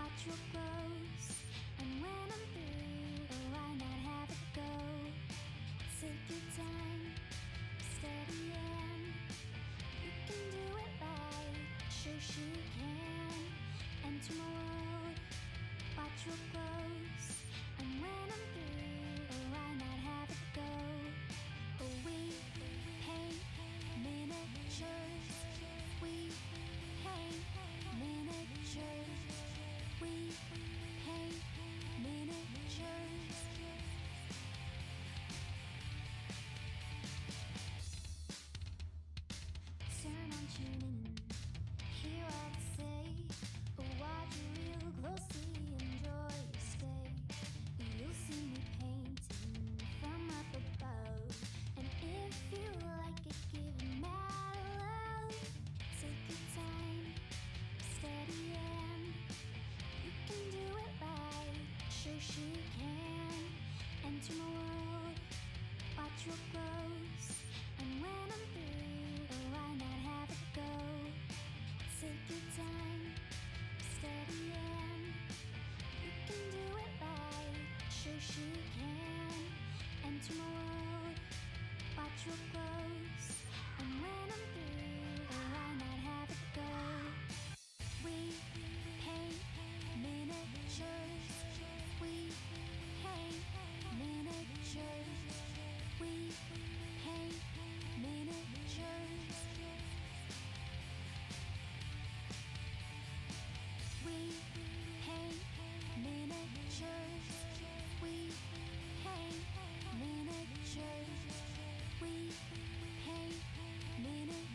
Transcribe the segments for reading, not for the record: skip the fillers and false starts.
watch your clothes. And when I'm through, why not have it go? Take your time, steady and you can do it right. Shoshie can enter my world. Watch your clothes. And when I'm through, why not have it go? We paint miniatures. We paint miniatures. We paint miniatures. Turn on, tune in, hear all I say. Watch real closely, enjoy your stay. You'll see me painting from up above, and if you like it, give it mad love. Take your time, steady and you can do it right. Shoshie can enter my world. Watch your clothes, and when I'm through, why not have it go? Take your time, steady and you can do it right. Shoshie can enter my world. Watch your clothes, and when I'm through, why not have it go? We paint miniatures. We paint miniatures. We paint miniatures. We paint miniatures. We paint miniatures. We paint miniatures. We paint miniatures. We paint miniatures.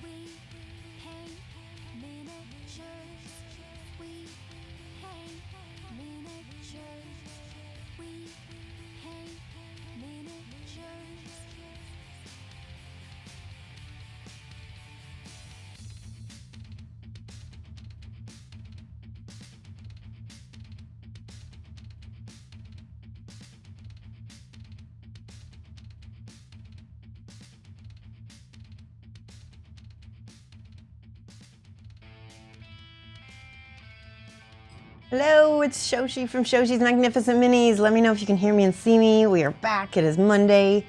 We paint miniatures. We paint miniatures. We paint miniatures. We paint miniatures. Hello, it's Shoshie from Shoshie's Magnificent Minis. Let me know if you can hear me and see me. We are back. It is Monday,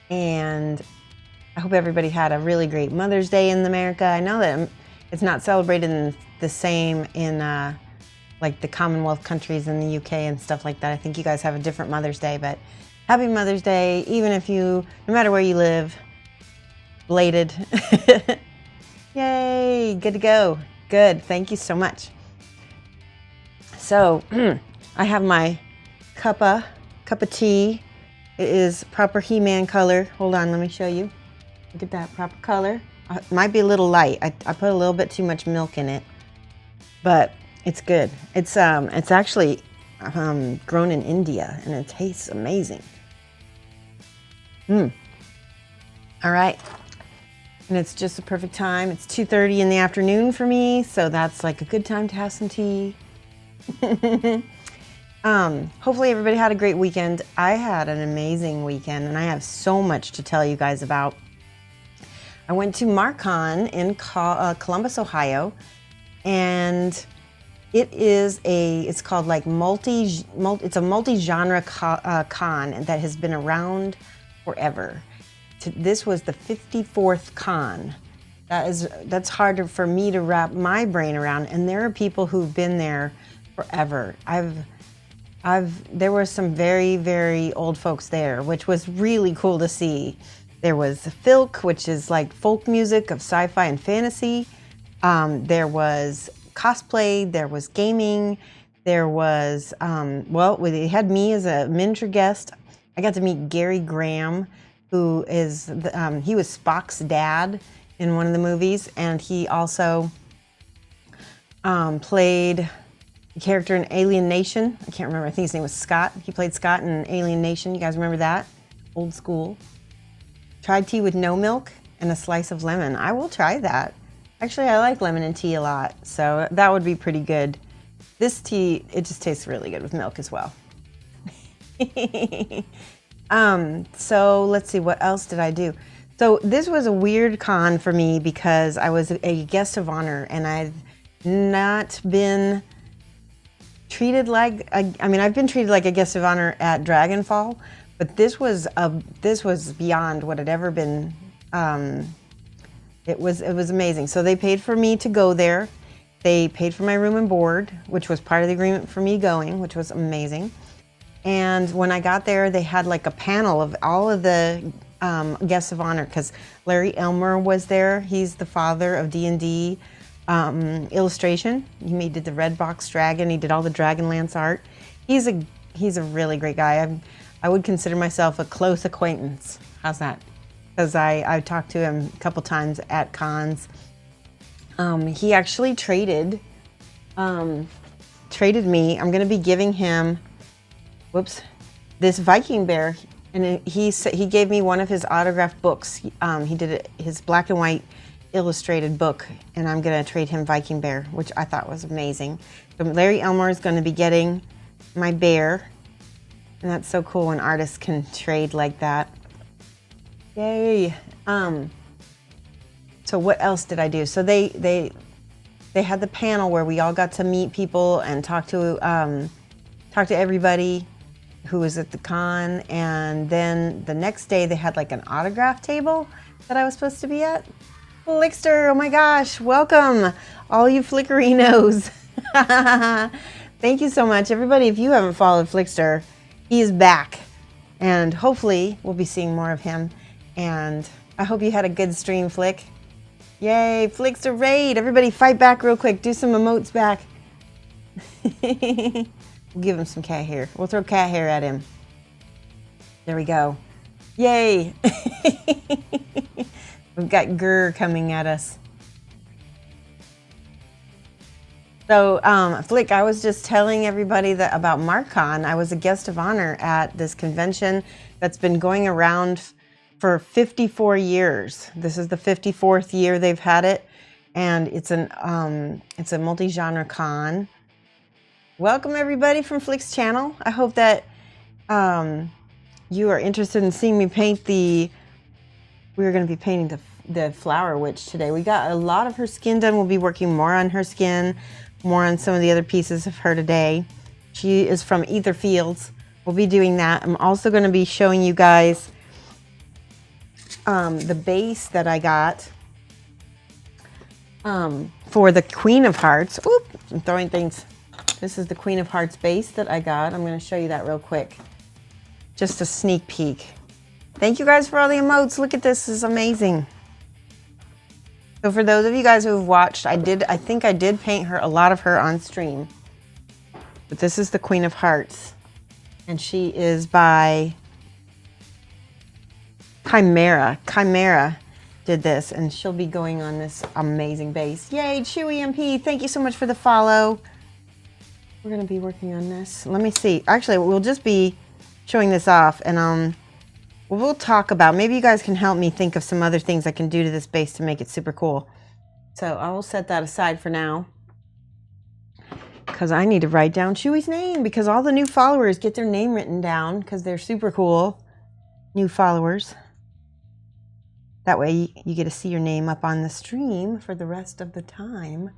and I hope everybody had a really great Mother's Day in America. I know that it's not celebrated the same in like the Commonwealth countries in the UK and stuff like that. I think you guys have a different Mother's Day, but happy Mother's Day, even if no matter where you live, belated. Yay, good to go. Good, thank you so much. So I have my cup of tea. It is proper He-Man color. Hold on, let me show you. Look at that proper color. It might be a little light. I put a little bit too much milk in it, but it's good. It's actually grown in India, and it tastes amazing. All right, and it's just the perfect time. It's 2:30 in the afternoon for me, so that's like a good time to have some tea. Hopefully everybody had a great weekend. I had an amazing weekend, and I have so much to tell you guys about. I went to Markon in Columbus, Ohio, and it's called like it's a multi-genre con that has been around forever. This was the 54th con. That's harder for me to wrap my brain around. And there are people who've been there forever. There were some very, very old folks there, which was really cool to see. There was filk, which is like folk music of sci-fi and fantasy. There was cosplay, there was gaming, there was, they had me as a miniature guest. I got to meet Gary Graham, who is, he was Spock's dad in one of the movies, and he also played a character in Alien Nation. I can't remember, I think his name was Scott. He played Scott in Alien Nation. You guys remember that? Old school. Tried tea with no milk and a slice of lemon. I will try that. Actually, I like lemon and tea a lot, so that would be pretty good. This tea, it just tastes really good with milk as well. So let's see, what else did I do? So this was a weird con for me because I was a guest of honor and I've not been treated like, I've been treated like a guest of honor at Dragonfall, but this was beyond what had ever been. It was amazing. So they paid for me to go there. They paid for my room and board, which was part of the agreement for me going, which was amazing. And when I got there, they had like a panel of all of the guests of honor, because Larry Elmer was there. He's the father of D&D illustration. He did the Red Box Dragon. He did all the Dragonlance art. He's a really great guy. I would consider myself a close acquaintance. How's that? Because I talked to him a couple times at cons. He actually traded me. I'm going to be giving him, this Viking bear, and he gave me one of his autographed books. He did his black and white illustrated book, and I'm going to trade him Viking bear, which I thought was amazing. So Larry Elmore is going to be getting my bear, and that's so cool when artists can trade like that. Yay. So what else did I do? So they had the panel where we all got to meet people and talk to everybody who was at the con, and then the next day they had like an autograph table that I was supposed to be at. Flickster, oh my gosh, welcome all you Flickerinos. Thank you so much. Everybody, if you haven't followed Flickster, he is back, and hopefully we'll be seeing more of him. And I hope you had a good stream, Flick. Yay, Flickster raid. Everybody fight back real quick. Do some emotes back. We'll give him some cat hair. We'll throw cat hair at him. There we go. Yay. We've got Grr coming at us. So, Flick, I was just telling everybody about Markon. I was a guest of honor at this convention that's been going around for 54 years. This is the 54th year they've had it, and it's a multi-genre con. Welcome everybody from Flick's channel. I hope that you are interested in seeing me paint we're going to be painting the Flower Witch today. We got a lot of her skin done. We'll be working more on her skin, more on some of the other pieces of her today. She is from Etherfields. We'll be doing that. I'm also going to be showing you guys the base that I got for the Queen of Hearts. Oop, I'm throwing things. This is the Queen of Hearts base that I got. I'm going to show you that real quick. Just a sneak peek. Thank you guys for all the emotes. Look at this. This is amazing. So for those of you guys who have watched, I think I did paint a lot of her on stream. But this is the Queen of Hearts. And she is by Chimera. Chimera did this, and she'll be going on this amazing base. Yay, Chewy MP, thank you so much for the follow. We're gonna be working on this. Let me see. Actually, we'll just be showing this off, and we'll talk about, maybe you guys can help me think of some other things I can do to this base to make it super cool. So I will set that aside for now, because I need to write down Chewy's name, because all the new followers get their name written down because they're super cool new followers. That way you get to see your name up on the stream for the rest of the time.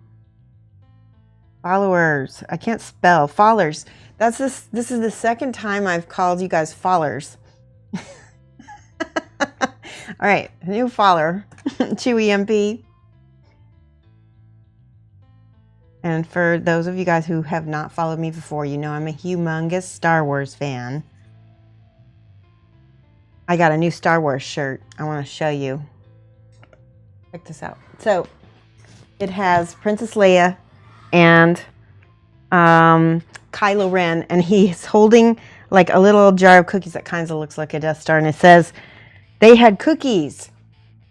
Followers. I can't spell. Followers. This is the second time I've called you guys followers. All right, new follower, Chewy MP. And for those of you guys who have not followed me before, you know I'm a humongous Star Wars fan. I got a new Star Wars shirt I want to show you. Check this out. So it has Princess Leia and Kylo Ren, and he's holding like a little jar of cookies that kind of looks like a Death Star, and it says, "They had cookies."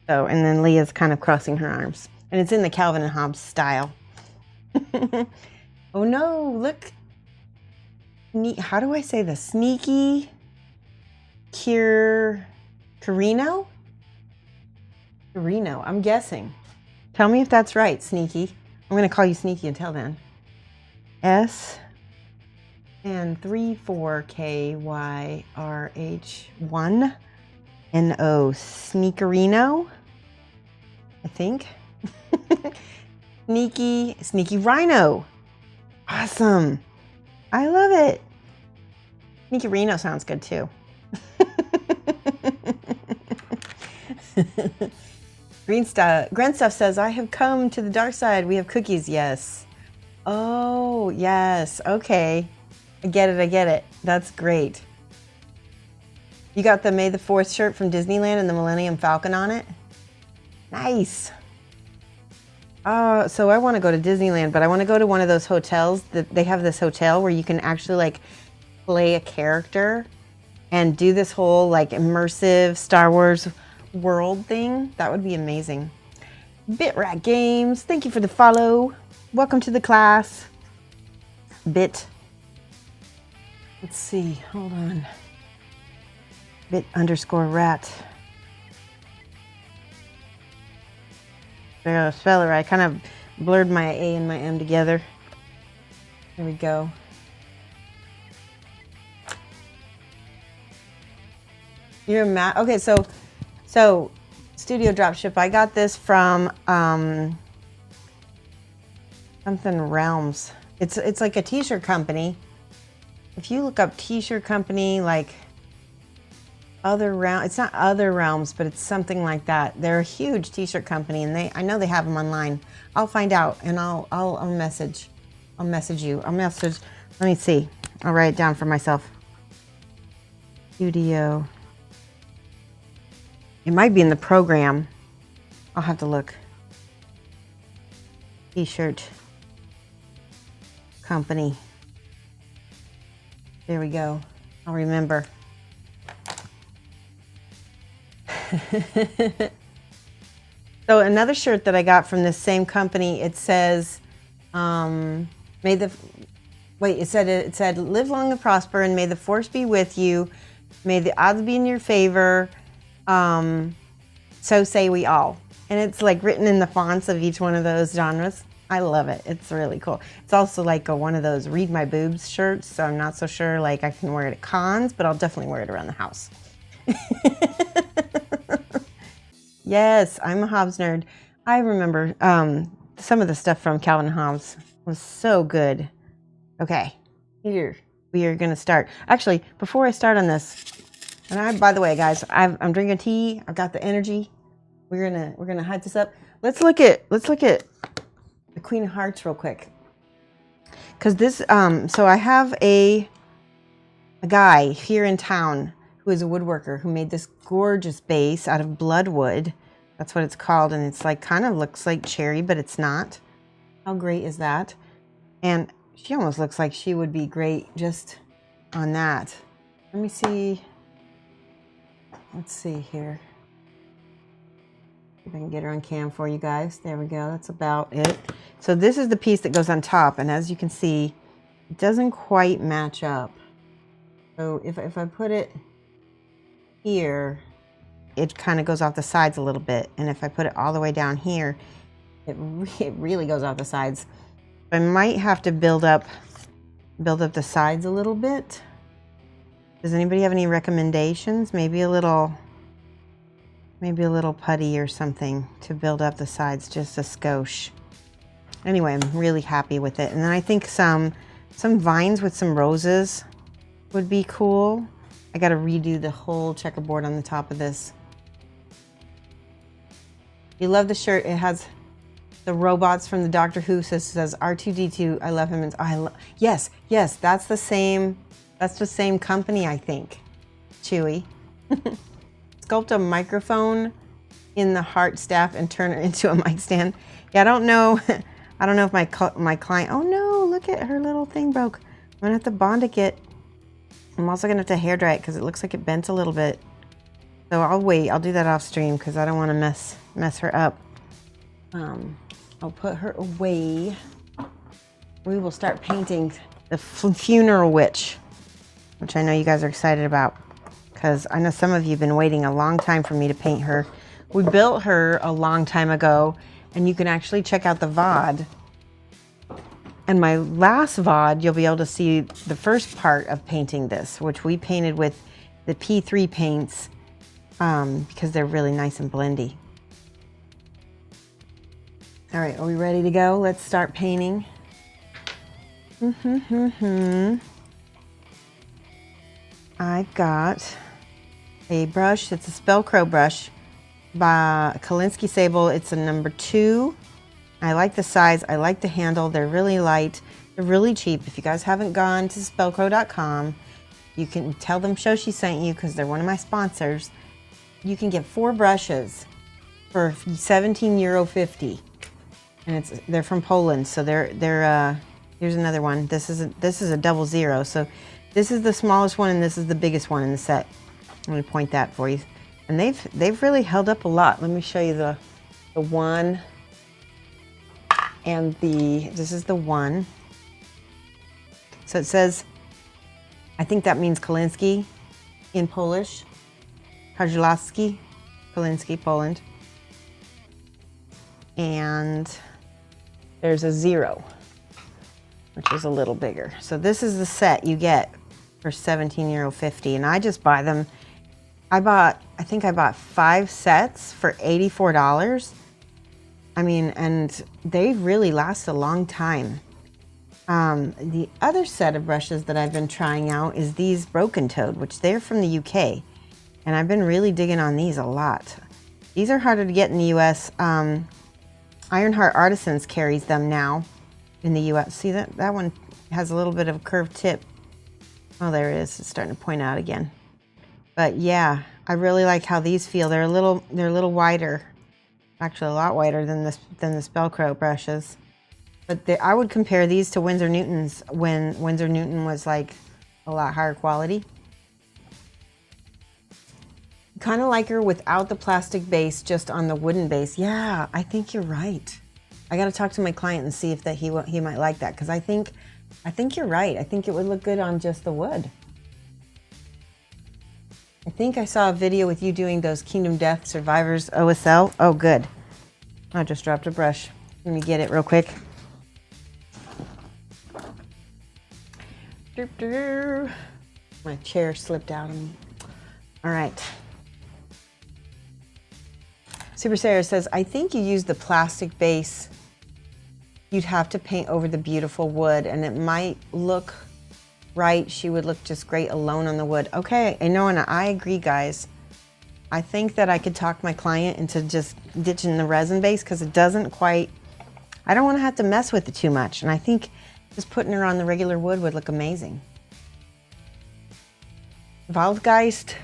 So, and then Leia's kind of crossing her arms, and it's in the Calvin and Hobbes style. Oh no, look. How do I say this? Sneaky Carino? Carino, I'm guessing. Tell me if that's right, Sneaky. I'm going to call you Sneaky until then. S and 34KYRH1 NO. Sneakerino, I think. Sneaky Rhino. Awesome. I love it. Sneaky Reno sounds good too. Green Stuff says, I have come to the dark side. We have cookies. Yes. Oh, yes. Okay. I get it. That's great. You got the May the 4th shirt from Disneyland and the Millennium Falcon on it? Nice. So I want to go to Disneyland, but I want to go to one of those hotels that they have, this hotel where you can actually like play a character and do this whole like immersive Star Wars world thing. That would be amazing. BitRat Games, thank you for the follow. Welcome to the class. Let's see, hold on. Bit_rat. I gotta spell it right. I kind of blurred my A and my M together. There we go. You're mad. Okay, so Studio Dropship. I got this from something Realms. It's like a t-shirt company. If you look up t-shirt company like Other Realms, it's not Other Realms, but it's something like that. They're a huge t-shirt company, and I know they have them online. I'll find out, and I'll message you. Let me see. I'll write it down for myself. Studio. It might be in the program. I'll have to look. T-shirt company. There we go. I'll remember. So another shirt that I got from this same company, it says, it said, live long and prosper, and may the force be with you. May the odds be in your favor. So say we all. And it's like written in the fonts of each one of those genres. I love it. It's really cool. It's also like one of those read my boobs shirts. So I'm not so sure like I can wear it at cons, but I'll definitely wear it around the house. Yes, I'm a Hobbes nerd. I remember some of the stuff from Calvin Hobbes was so good. Okay, here we are going to start. Actually, before I start on this, and by the way, guys, I'm drinking tea. I've got the energy. We're gonna hype this up. Let's look at the Queen of Hearts real quick, because this. So I have a guy here in town who is a woodworker who made this gorgeous base out of bloodwood. That's what it's called, and it's like kind of looks like cherry, but it's not. How great is that? And she almost looks like she would be great just on that. Let me see. Let's see here. If I can get her on cam for you guys. There we go. That's about it. So this is the piece that goes on top, and as you can see, it doesn't quite match up. So if I put it here, it kind of goes off the sides a little bit, and if I put it all the way down here, it really goes off the sides. I might have to build up the sides a little bit. Does anybody have any recommendations? Maybe a little putty or something to build up the sides, just a skosh. Anyway, I'm really happy with it. And then I think some vines with some roses would be cool. I got to redo the whole checkerboard on the top of this. You love the shirt. It has the robots from the Doctor Who. Says R2D2. I love him. And yes, that's the same. That's the same company, I think. Chewy. Sculpt a microphone in the heart staff and turn it into a mic stand. Yeah, I don't know. I don't know if my client. Oh no! Look at her little thing broke. I'm gonna have to Bondic it. I'm also gonna have to hair dry it because it looks like it bent a little bit. So I'll wait. I'll do that off stream because I don't want to mess her up. I'll put her away. We will start painting the funeral witch, which I know you guys are excited about because I know some of you have been waiting a long time for me to paint her. We built her a long time ago, and you can actually check out the VOD. And my last VOD, you'll be able to see the first part of painting this, which we painted with the P3 paints because they're really nice and blendy. All right, are we ready to go? Let's start painting. I've got a brush. It's a Spellcrow brush by Kolinsky Sable. It's a number 2. I like the size. I like the handle. They're really light. They're really cheap. If you guys haven't gone to spellcrow.com, you can tell them Shoshie sent you because they're one of my sponsors. You can get 4 brushes for €17.50. And they're from Poland, so they're here's another one. This is a 00. So this is the smallest one, and this is the biggest one in the set. I'm going to point that for you. And they've really held up a lot. Let me show you the one and this is the one. So it says, I think that means Kolinsky in Polish. Karjulowski, Kolinsky, Poland. And there's a 0, which is a little bigger. So this is the set you get for €17.50, and I just buy them. I think I bought 5 sets for $84. I mean, and they really last a long time. The other set of brushes that I've been trying out is these Broken Toad, which they're from the UK, and I've been really digging on these a lot. These are harder to get in the US. Ironheart Artisans carries them now in the US. See that one has a little bit of a curved tip. Oh, there it is. It's starting to point out again. But yeah, I really like how these feel. They're a little wider. Actually, a lot wider than the Spellcrow brushes. But I would compare these to Winsor Newton's when Winsor Newton was like a lot higher quality. Kind of like her without the plastic base, just on the wooden base. Yeah, I think you're right. I got to talk to my client and see if he might like that, because I think you're right. I think it would look good on just the wood. I think I saw a video with you doing those Kingdom Death Survivors OSL. Oh, good. I just dropped a brush. Let me get it real quick. My chair slipped out of me. All right. Super Sarah says, I think you use the plastic base. You'd have to paint over the beautiful wood, and it might look right. She would look just great alone on the wood. Okay, I know, and I agree, guys. I think that I could talk my client into just ditching the resin base because it doesn't quite, I don't want to have to mess with it too much. And I think just putting her on the regular wood would look amazing. Waldgeist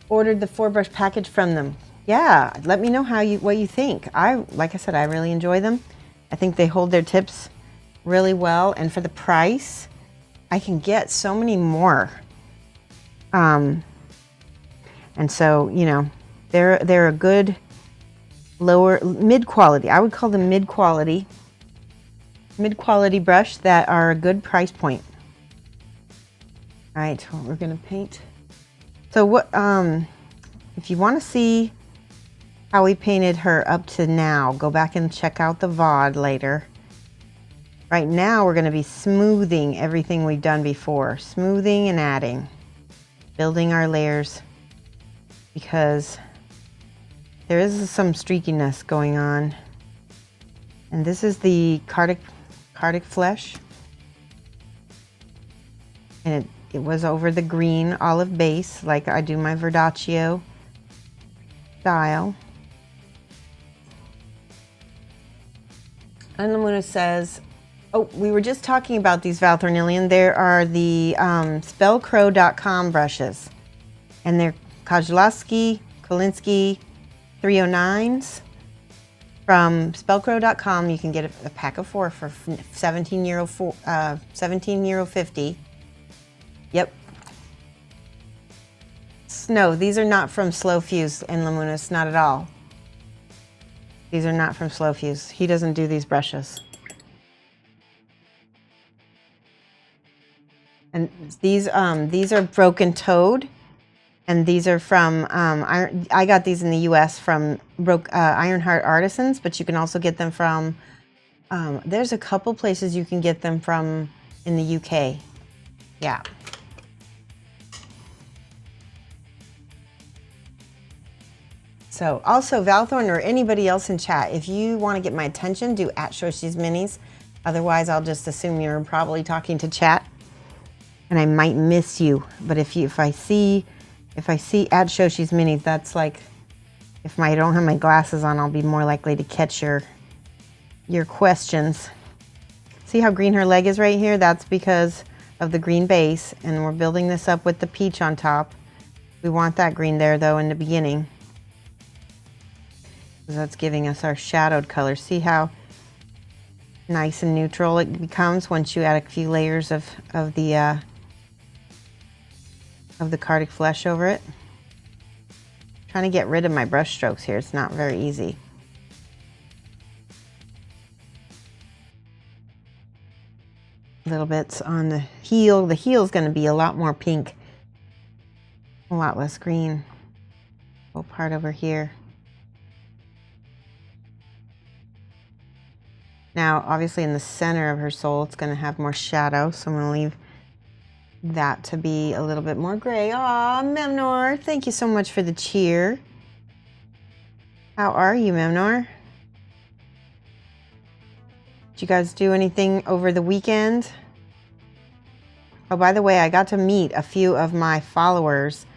ordered the 4-brush package from them. Yeah, let me know what you think. Like I said, I really enjoy them. I think they hold their tips really well, and for the price, I can get so many more. And so, you know, they're a good mid-quality. I would call them mid-quality brush that are a good price point. All right, well, we're gonna paint. So what? If you want to see how we painted her up to now, go back and check out the VOD later. Right now, we're going to be smoothing everything we've done before. Smoothing and adding. Building our layers. Because there is some streakiness going on. And this is the Cardic Flesh. And it was over the green olive base, like I do my Verdaccio style. Unlamuna says, oh, we were just talking about these Val Thornillion. There are the spellcrow.com brushes. And they're Kozlowski, Kolinsky 309s. From spellcrow.com, you can get a pack of 4 for €17.50. Yep. No, these are not from Slow Fuse and Lamunas, not at all. These are not from Slow Fuse. He doesn't do these brushes. And these are Broken Toad, and these are from I got these in the U.S. from Ironheart Artisans, but you can also get them from. There's a couple places you can get them from in the U.K. Yeah. So also Valthorn or anybody else in chat, if you want to get my attention, do @Shoshie's Minis. Otherwise, I'll just assume you're probably talking to chat, and I might miss you. But if I see @Shoshie's Minis, that's like, if I don't have my glasses on, I'll be more likely to catch your questions. See how green her leg is right here? That's because of the green base, and we're building this up with the peach on top. We want that green there though in the beginning, because that's giving us our shadowed color. See how nice and neutral it becomes once you add a few layers of the Cardic Flesh over it. I'm trying to get rid of my brush strokes here. It's not very easy. Little bits on the heel. The heel is going to be a lot more pink, a lot less green. Whole part over here. Now, obviously in the center of her soul, it's going to have more shadow, so I'm going to leave that to be a little bit more gray. Aw, Memnor, thank you so much for the cheer. How are you, Memnor? Did you guys do anything over the weekend? Oh, by the way, I got to meet a few of my followers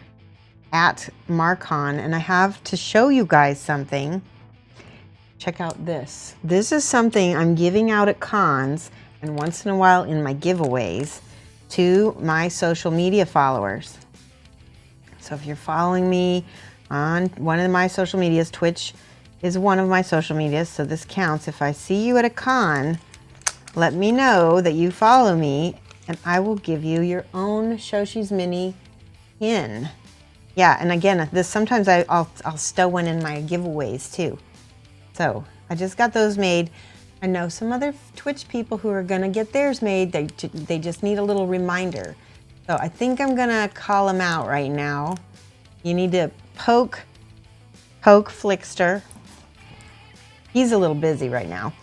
at Markon, and I have to show you guys something. Check out this. This is something I'm giving out at cons and once in a while in my giveaways to my social media followers. So if you're following me on one of my social medias, Twitch is one of my social medias, so this counts. If I see you at a con, let me know that you follow me, and I will give you your own Shoshie's Mini pin. Yeah, and again, this sometimes I'll stow one in my giveaways too. So I just got those made. I know some other Twitch people who are gonna get theirs made. They just need a little reminder. So I think I'm gonna call them out right now. You need to poke Flickster. He's a little busy right now,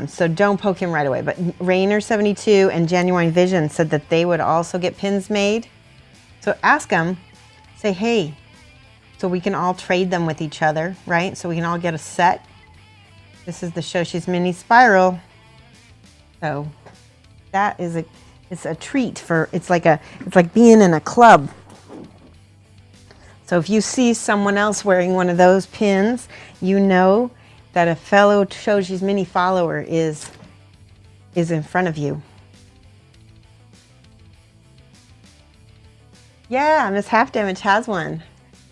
so don't poke him right away. But Rainer72 and Genuine Vision said that they would also get pins made. So ask them, say, hey, so we can all trade them with each other, right? So we can all get a set. This is the Shoshie's Mini Spiral. So that is it's a treat for, it's like being in a club. So if you see someone else wearing one of those pins, you know that a fellow Shoshie's Mini follower is in front of you. Yeah, Miss Half Damage has one.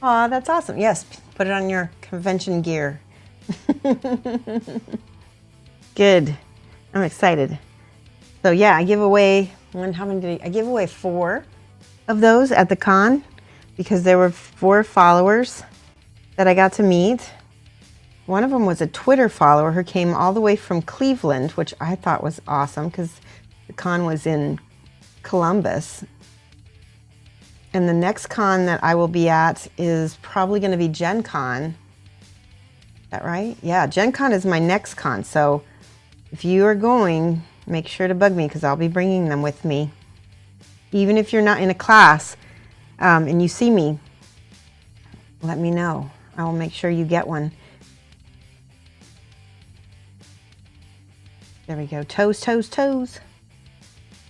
Aw, that's awesome. Yes, put it on your convention gear. Good. I'm excited. So yeah, I give away I give away 4 of those at the con because there were 4 followers that I got to meet. One of them was a Twitter follower who came all the way from Cleveland, which I thought was awesome because the con was in Columbus. And the next con that I will be at is probably going to be Gen Con. Is that right? Yeah, Gen Con is my next con. So if you are going, make sure to bug me because I'll be bringing them with me. Even if you're not in a class and you see me, let me know. I will make sure you get one. There we go. Toes, toes, toes.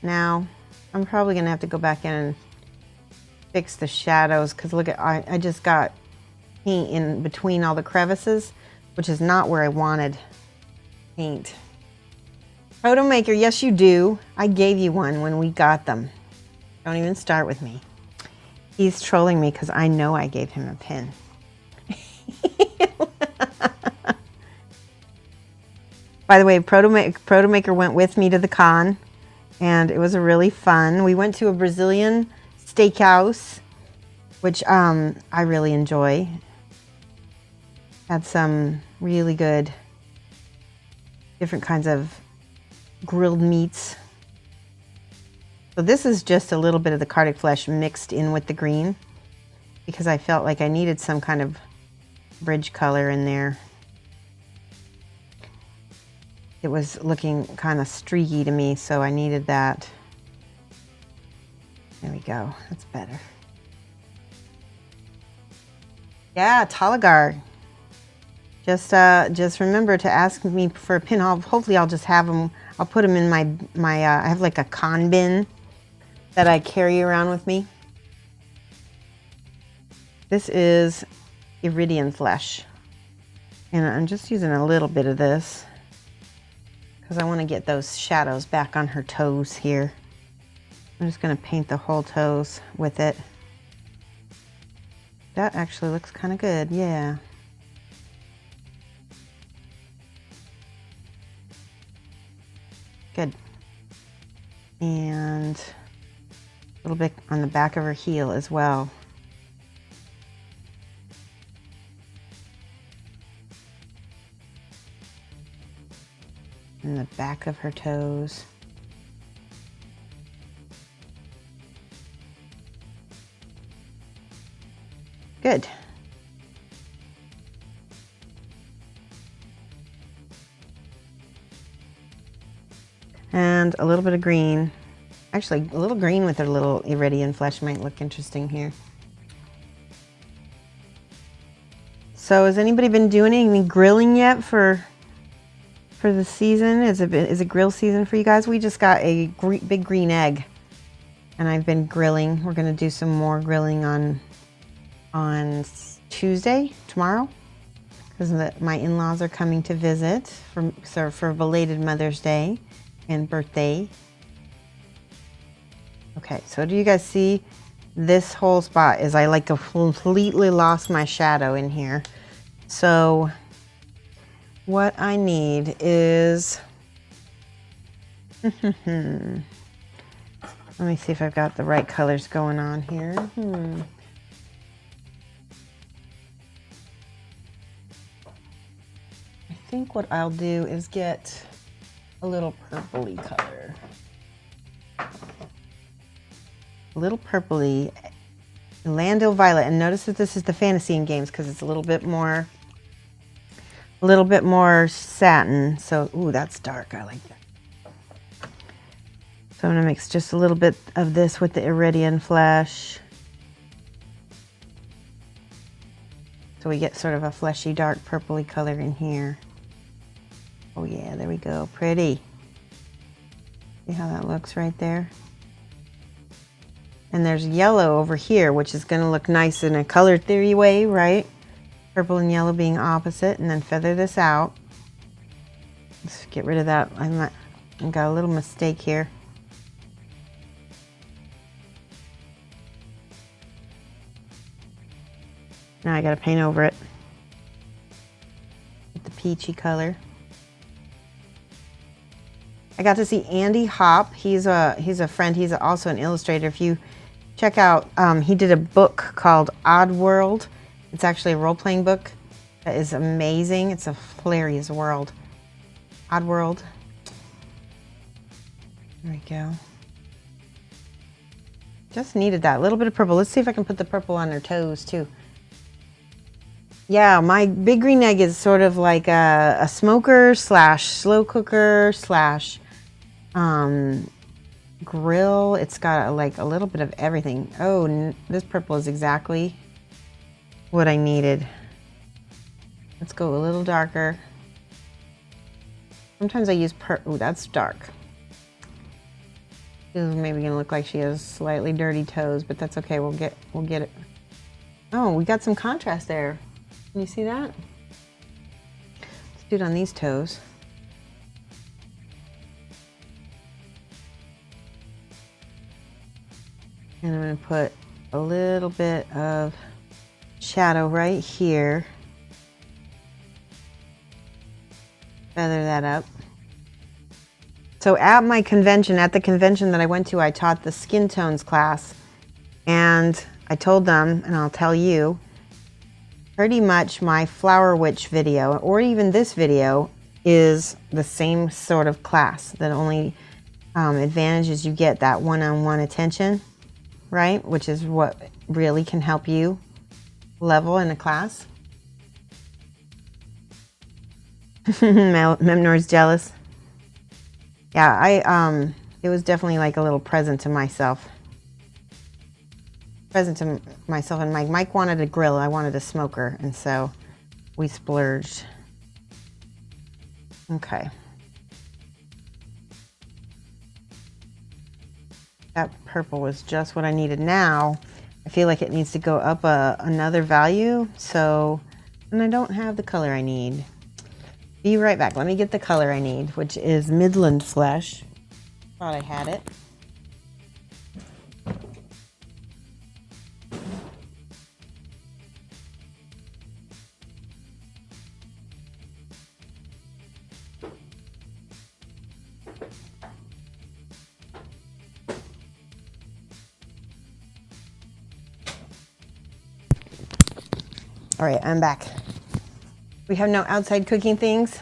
Now, I'm probably going to have to go back in and fix the shadows because look at, I just got paint in between all the crevices, which is not where I wanted paint. Photo maker, yes you do. I gave you one when we got them. Don't even start with me. He's trolling me because I know I gave him a pin. By the way, Proto Maker went with me to the con, and it was really fun. We went to a Brazilian steakhouse, which I really enjoy. Had some really good different kinds of grilled meats. So this is just a little bit of the Cardiac flesh mixed in with the green because I felt like I needed some kind of bridge color in there. It was looking kind of streaky to me, so I needed that. There we go, that's better. Yeah, Talagar. Just remember to ask me for a pin. Hopefully I'll just have them. I'll put them in my I have like a con bin that I carry around with me. This is iridian flesh, and I'm just using a little bit of this because I want to get those shadows back on her toes here. I'm just going to paint the whole toes with it. That actually looks kind of good, yeah. Good. And a little bit on the back of her heel as well. And the back of her toes. Good. And a little bit of green. Actually, a little green with her little iridian flesh might look interesting here. So has anybody been doing any grilling yet for the season? Is it grill season for you guys? We just got a big green egg, and I've been grilling. We're going to do some more grilling on Tuesday, tomorrow, because my in-laws are coming to visit for belated Mother's Day and birthday. Okay, so do you guys see this whole spot is I like completely lost my shadow in here. So what I need is, let me see if I've got the right colors going on here. I think what I'll do is get a little purpley color. A little purpley, Landil Violet, and notice that this is the Fantasy in Games because it's a little bit more satin. So, ooh, that's dark. I like that. So I'm gonna mix just a little bit of this with the iridian flesh, so we get sort of a fleshy, dark, purpley color in here. Oh yeah, there we go. Pretty. See how that looks right there? And there's yellow over here, which is going to look nice in a color theory way, right? Purple and yellow being opposite, and then feather this out. Let's get rid of that. I got a little mistake here. Now I got to paint over it with the peachy color. I got to see Andy Hopp. He's a friend. He's also an illustrator. If you check out, he did a book called Oddworld. It's actually a role-playing book that is amazing. It's a hilarious world. Oddworld. There we go. Just needed that little bit of purple. Let's see if I can put the purple on her toes too. Yeah, my big green egg is sort of like a smoker slash slow cooker slash grill. It's got like a little bit of everything. Oh, this purple is exactly what I needed. Let's go a little darker. Sometimes I use ooh, that's dark. This is maybe gonna look like she has slightly dirty toes, but that's okay. We'll get it. Oh, we got some contrast there. Can you see that? Let's do it on these toes. And I'm going to put a little bit of shadow right here. Feather that up. So at my convention, at the convention that I went to, I taught the skin tones class, and I told them, and I'll tell you, pretty much my Flower Witch video, or even this video, is the same sort of class. The only advantage is you get that one-on-one attention, right? Which is what really can help you level in a class. Memnor's jealous. Yeah, it was definitely like a little present to myself. And Mike wanted a grill, I wanted a smoker, and so we splurged. Okay. That purple was just what I needed. Now, I feel like it needs to go up another value, and I don't have the color I need. Be right back. Let me get the color I need, which is Midland Flesh. Thought I had it. All right, I'm back. We have no outside cooking things.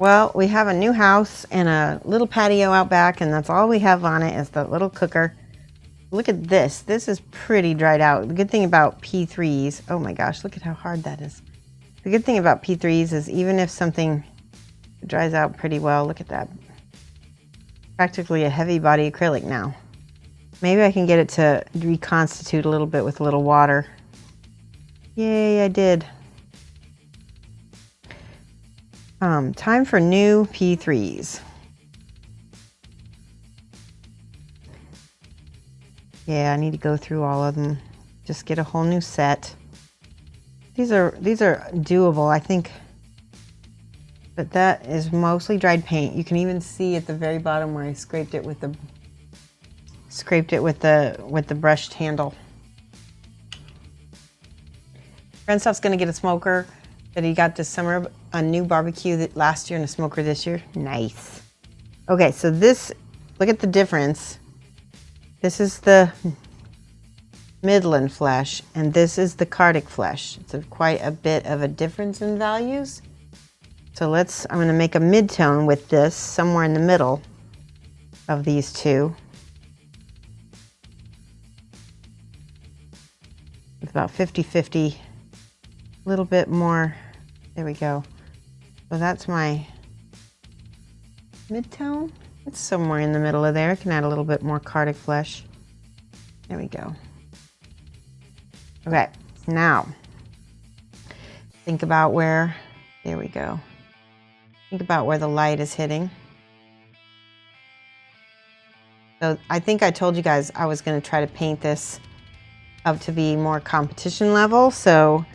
Well, we have a new house and a little patio out back, and that's all we have on it is the little cooker. Look at this. This is pretty dried out. The good thing about P3s, oh my gosh, look at how hard that is. The good thing about P3s is even if something dries out pretty well, look at that. Practically a heavy body acrylic now. Maybe I can get it to reconstitute a little bit with a little water. Yay, I did. Time for new P3s. Yeah, I need to go through all of them. Just get a whole new set. These are doable, I think. But that is mostly dried paint. You can even see at the very bottom where I scraped it with the brushed handle. Renstoff's gonna get a smoker that he got this summer, a new barbecue last year and a smoker this year. Nice. Okay, so this, look at the difference. This is the Midland Flesh, and this is the Cardic Flesh. It's quite a bit of a difference in values. So I'm gonna make a mid-tone with this, somewhere in the middle of these two. It's about 50-50. A little bit more, there we go. So that's my mid-tone. It's somewhere in the middle of there. I can add a little bit more Cardic Flesh. There we go. Okay, now, think about where, there we go. Think about where the light is hitting. So I think I told you guys I was gonna try to paint this up to be more competition level, so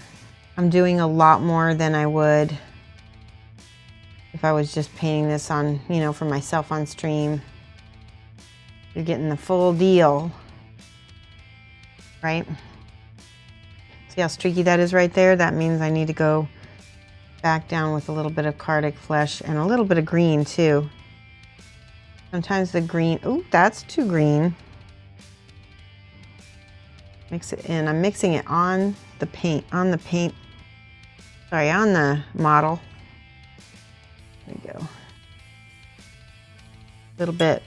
I'm doing a lot more than I would if I was just painting this on, for myself on stream. You're getting the full deal, right? See how streaky that is right there? That means I need to go back down with a little bit of Cardic Flesh and a little bit of green too. Sometimes the green, ooh, that's too green. Mix it in. I'm mixing it on the paint, on the model. There we go. A little bit.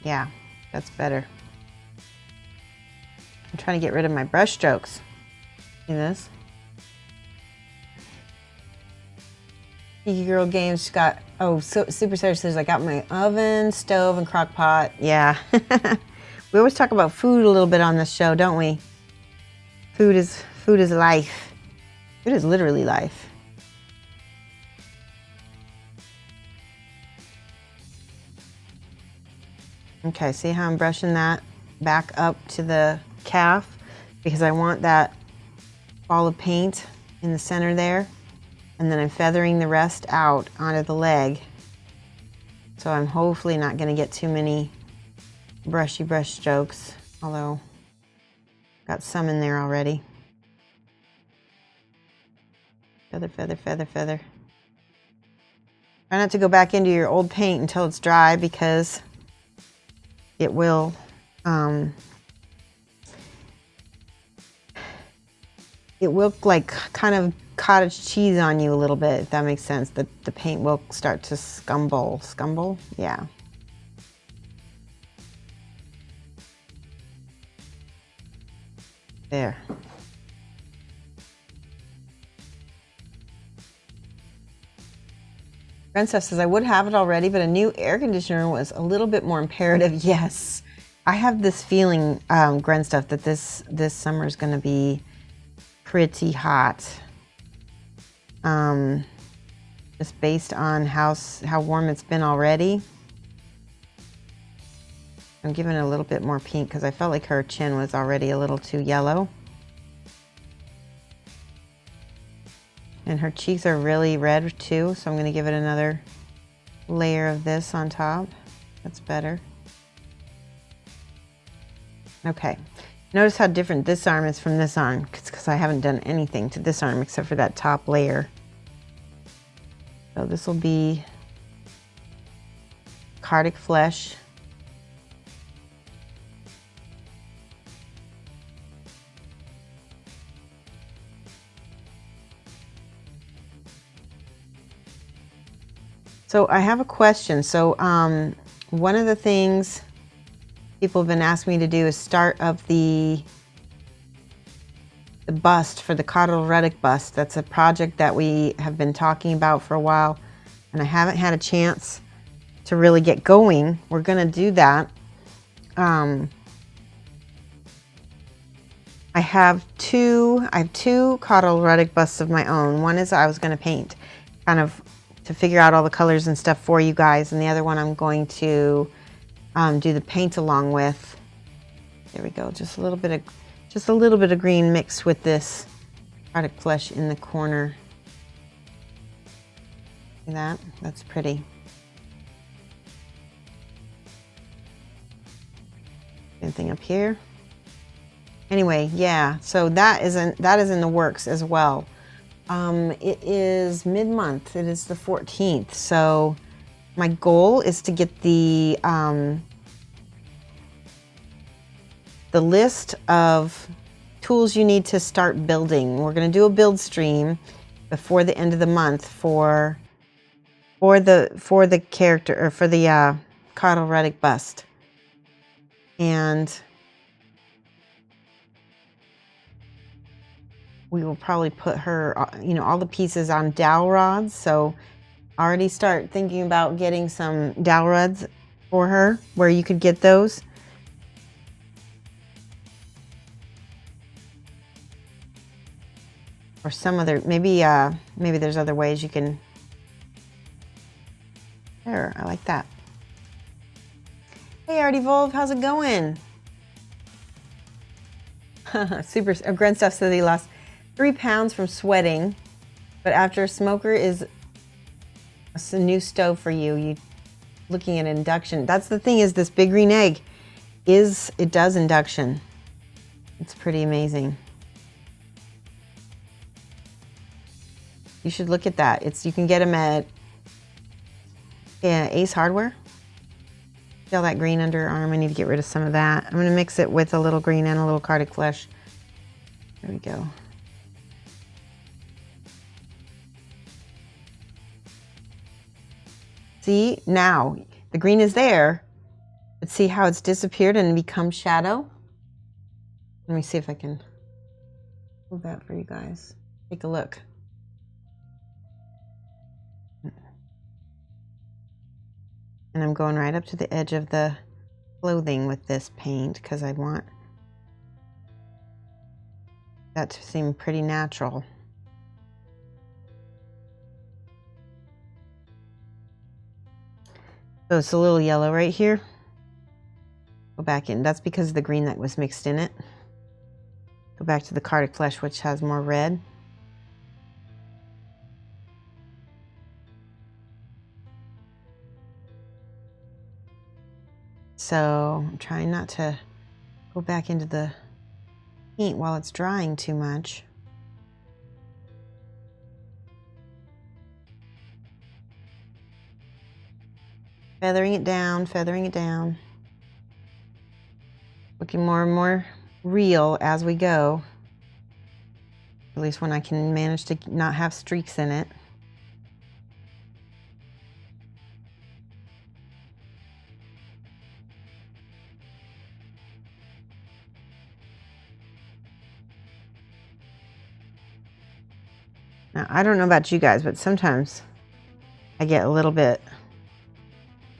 Yeah, that's better. I'm trying to get rid of my brush strokes. See this? Geeky Girl Games got, Super Sarah says I got my oven, stove, and crock pot. Yeah. We always talk about food a little bit on this show, don't we? Food is life. Food is literally life. Okay, see how I'm brushing that back up to the calf? Because I want that ball of paint in the center there. And then I'm feathering the rest out onto the leg. So I'm hopefully not going to get too many brushy brush strokes, although got some in there already. Feather, feather, feather, feather. Try not to go back into your old paint until it's dry, because it will like kind of cottage cheese on you a little bit, if that makes sense. The paint will start to scumble, yeah. There. Princess says, I would have it already, but a new air conditioner was a little bit more imperative. Yes, I have this feeling, Gren stuff, that this summer is going to be pretty hot. Just based on how warm it's been already. I'm giving it a little bit more pink because I felt like her chin was already a little too yellow. And her cheeks are really red too, so I'm going to give it another layer of this on top. That's better. Okay. Notice how different this arm is from this arm, because I haven't done anything to this arm except for that top layer. So this will be Cardiac Flesh. So I have a question. So one of the things people have been asking me to do is start up the bust for the Cottle Reddick bust. That's a project that we have been talking about for a while, and I haven't had a chance to really get going. We're gonna do that. I have two Cottle Reddick busts of my own. One is I was gonna paint, kind of to figure out all the colors and stuff for you guys, and the other one I'm going to do the paint along with. There we go, just a little bit of green mixed with this Cardiac Flesh in the corner. See that? That's pretty. Same thing up here. Anyway, yeah, so that is in the works as well. It is mid-month. It is the 14th. So my goal is to get the list of tools you need to start building. We're going to do a build stream before the end of the month for the character, or for the Cottle Reddick bust. And we will probably put her, all the pieces on dowel rods. So already start thinking about getting some dowel rods for her, where you could get those. Or some other, maybe there's other ways you can. There, I like that. Hey, Art Evolve, how's it going? Super. Gren Stuff says he lost 3 pounds from sweating, but after a smoker is a new stove for you. You looking at induction. That's the thing, is this Big Green Egg it does induction. It's pretty amazing. You should look at that. You can get them at Ace Hardware. See all that green underarm? I need to get rid of some of that. I'm going to mix it with a little green and a little Cardiac Flesh. There we go. See, now the green is there, but see how it's disappeared and become shadow? Let me see if I can move that for you guys. Take a look. And I'm going right up to the edge of the clothing with this paint because I want that to seem pretty natural. So it's a little yellow right here. Go back in. That's because of the green that was mixed in it. Go back to the Cardiac Flesh, which has more red. So I'm trying not to go back into the paint while it's drying too much. Feathering it down, feathering it down. Looking more and more real as we go. At least when I can manage to not have streaks in it. Now, I don't know about you guys, but sometimes I get a little bit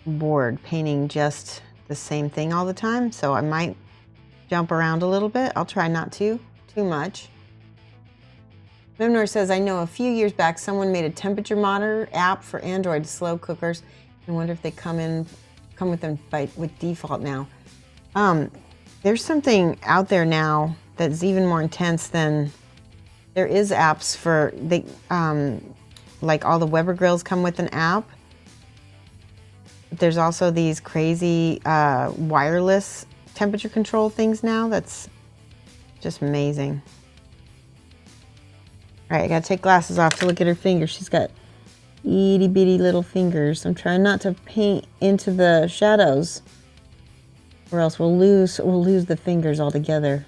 bored painting just the same thing all the time, so I might jump around a little bit. I'll try not to, too much. Mimnor says, I know a few years back someone made a temperature monitor app for Android slow cookers. I wonder if they come with them with default now. There's something out there now that's even more intense than there is apps for like all the Weber grills come with an app. There's also these crazy wireless temperature control things now. That's just amazing. All right, I gotta take glasses off to look at her fingers. She's got itty bitty little fingers. I'm trying not to paint into the shadows, or else we'll lose the fingers altogether.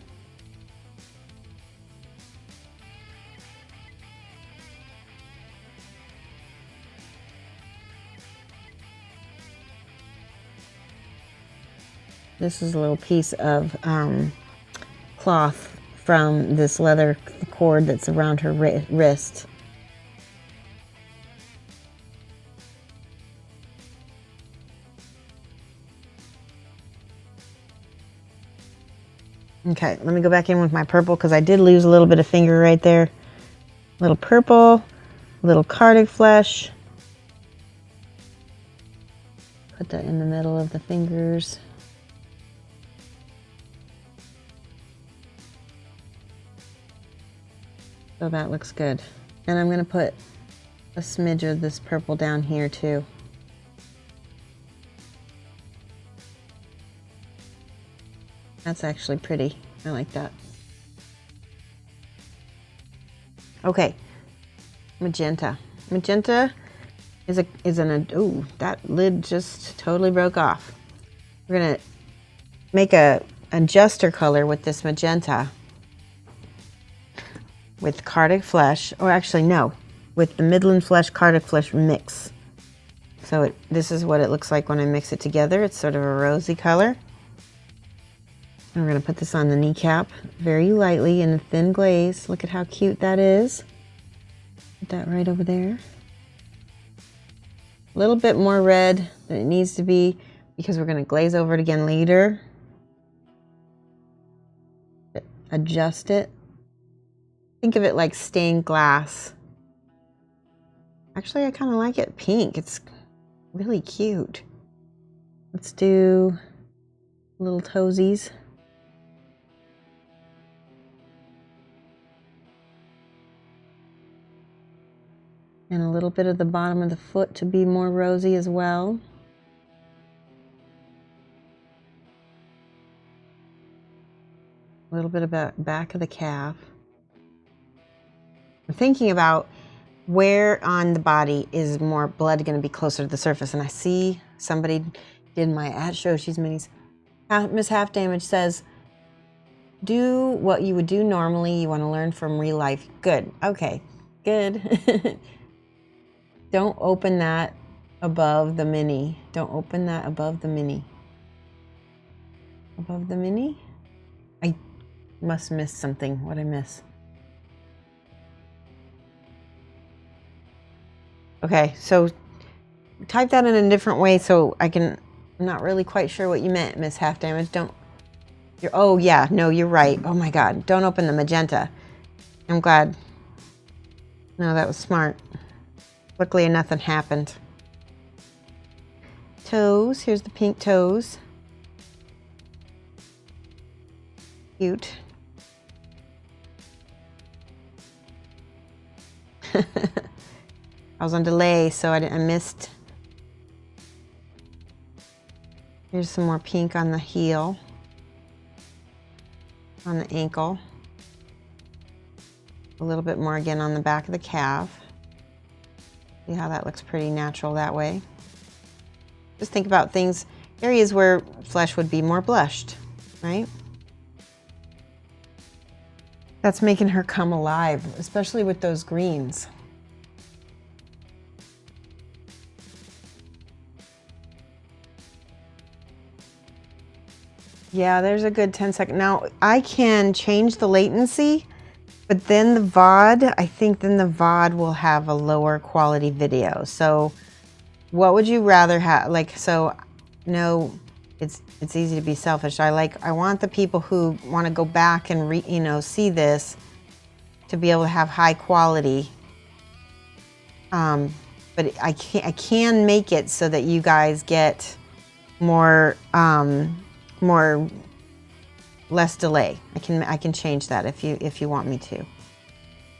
This is a little piece of cloth from this leather cord that's around her wrist. Okay, let me go back in with my purple because I did lose a little bit of finger right there. Little purple, little cardiac flesh. Put that in the middle of the fingers. So that looks good. And I'm going to put a smidge of this purple down here too. That's actually pretty. I like that. Okay, magenta. Magenta is ooh, that lid just totally broke off. We're going to make a adjuster color with this magenta. With cardiac flesh, or actually no, with the Midland flesh, cardiac flesh mix. So this is what it looks like when I mix it together. It's sort of a rosy color. And we're gonna put this on the kneecap very lightly in a thin glaze. Look at how cute that is. Put that right over there. A little bit more red than it needs to be because we're gonna glaze over it again later. Adjust it. Think of it like stained glass. Actually, I kind of like it pink. It's really cute. Let's do little toesies. And a little bit of the bottom of the foot to be more rosy as well. A little bit about back of the calf. I'm thinking about where on the body is more blood going to be closer to the surface. And I see somebody did my at Shoshie's Minis. Miss Half Damage says, do what you would do normally. You want to learn from real life. Good. Okay. Good. Don't open that above the mini. Don't open that above the mini. Above the mini? I must miss something. What'd I miss? Okay, so type that in a different way so I can. I'm not really quite sure what you meant, Miss Half Damage. Oh yeah, no, you're right. Oh my God, don't open the magenta. I'm glad. No, that was smart. Luckily, nothing happened. Toes. Here's the pink toes. Cute. I was on delay, so I missed. Here's some more pink on the heel, on the ankle. A little bit more again on the back of the calf. See how that looks pretty natural that way. Just think about things, areas where flesh would be more blushed, right? That's making her come alive, especially with those greens. Yeah, there's a good 10 second. Now I can change the latency, but then the VOD, I think then the VOD will have a lower quality video. So what would you rather have? Like, so no, it's easy to be selfish. I want the people who want to go back and see this to be able to have high quality. But I can make it so that you guys get more, less delay. I can change that if you want me to.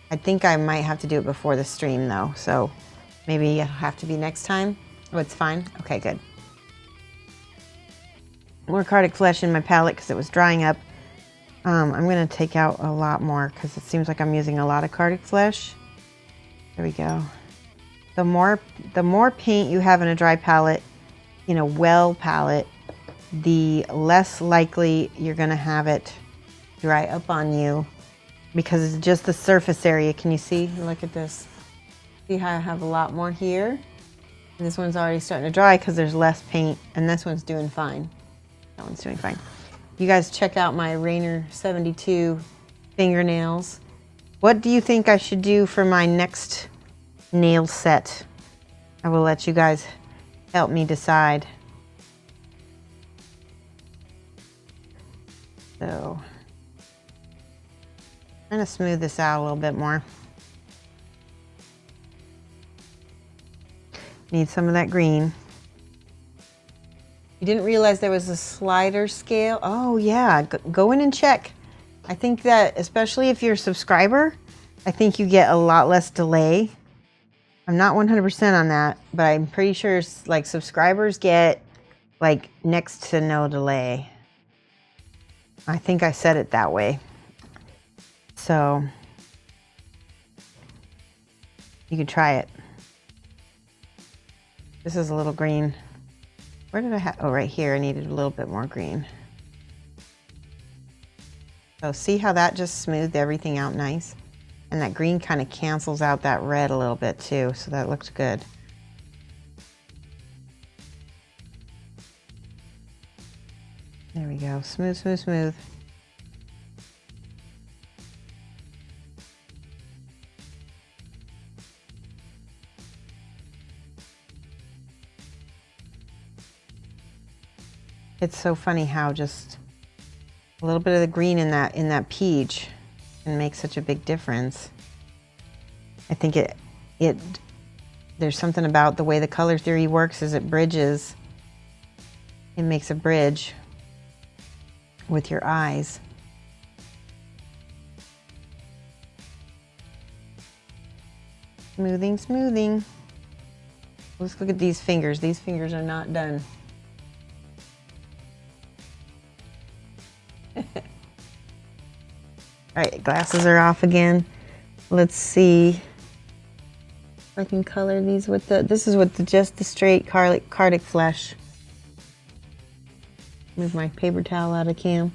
I think I might have to do it before the stream though, so maybe it'll have to be next time. Oh, it's fine? Okay, good. More Cardic flesh in my palette because it was drying up. I'm going to take out a lot more because it seems like I'm using a lot of Cardic flesh. There we go. The more paint you have in a dry palette, in a well palette, the less likely you're going to have it dry up on you because it's just the surface area. Can you see? Look at this. See how I have a lot more here? And this one's already starting to dry because there's less paint, and this one's doing fine. That one's doing fine. You guys check out my Rainer 72 fingernails. What do you think I should do for my next nail set? I will let you guys help me decide. So, I'm going to smooth this out a little bit more. Need some of that green. You didn't realize there was a slider scale? Oh yeah, go in and check. I think that, especially if you're a subscriber, I think you get a lot less delay. I'm not 100% on that, but I'm pretty sure like subscribers get like next to no delay. I think I said it that way. So you can try it. This is a little green. Where did I have? Oh, right here. I needed a little bit more green. So see how that just smoothed everything out nice? And that green kind of cancels out that red a little bit too, so that looks good. There we go. Smooth, smooth, smooth. It's so funny how just a little bit of the green in that peach can make such a big difference. I think there's something about the way the color theory works is it bridges. It makes a bridge with your eyes. Smoothing, smoothing. Let's look at these fingers. These fingers are not done. All right, glasses are off again. Let's see if I can color these with this is with just the straight Cardic flesh. Move my paper towel out of cam.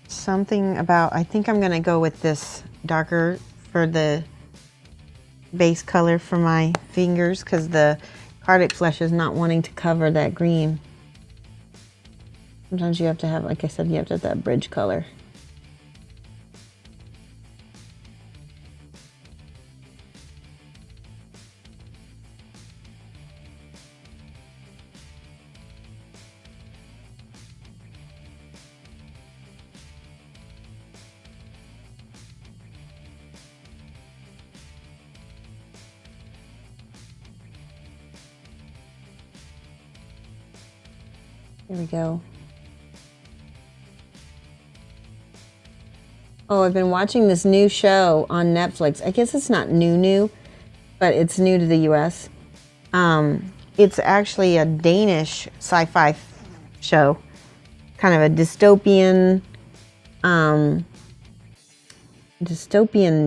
Something about, I think I'm gonna go with this darker for the base color for my fingers because the Cardic flesh is not wanting to cover that green. Sometimes you have to have, like I said, you have to have that bridge color. There we go. Oh, I've been watching this new show on Netflix. I guess it's not new, but it's new to the US. It's actually a Danish sci-fi show, kind of a dystopian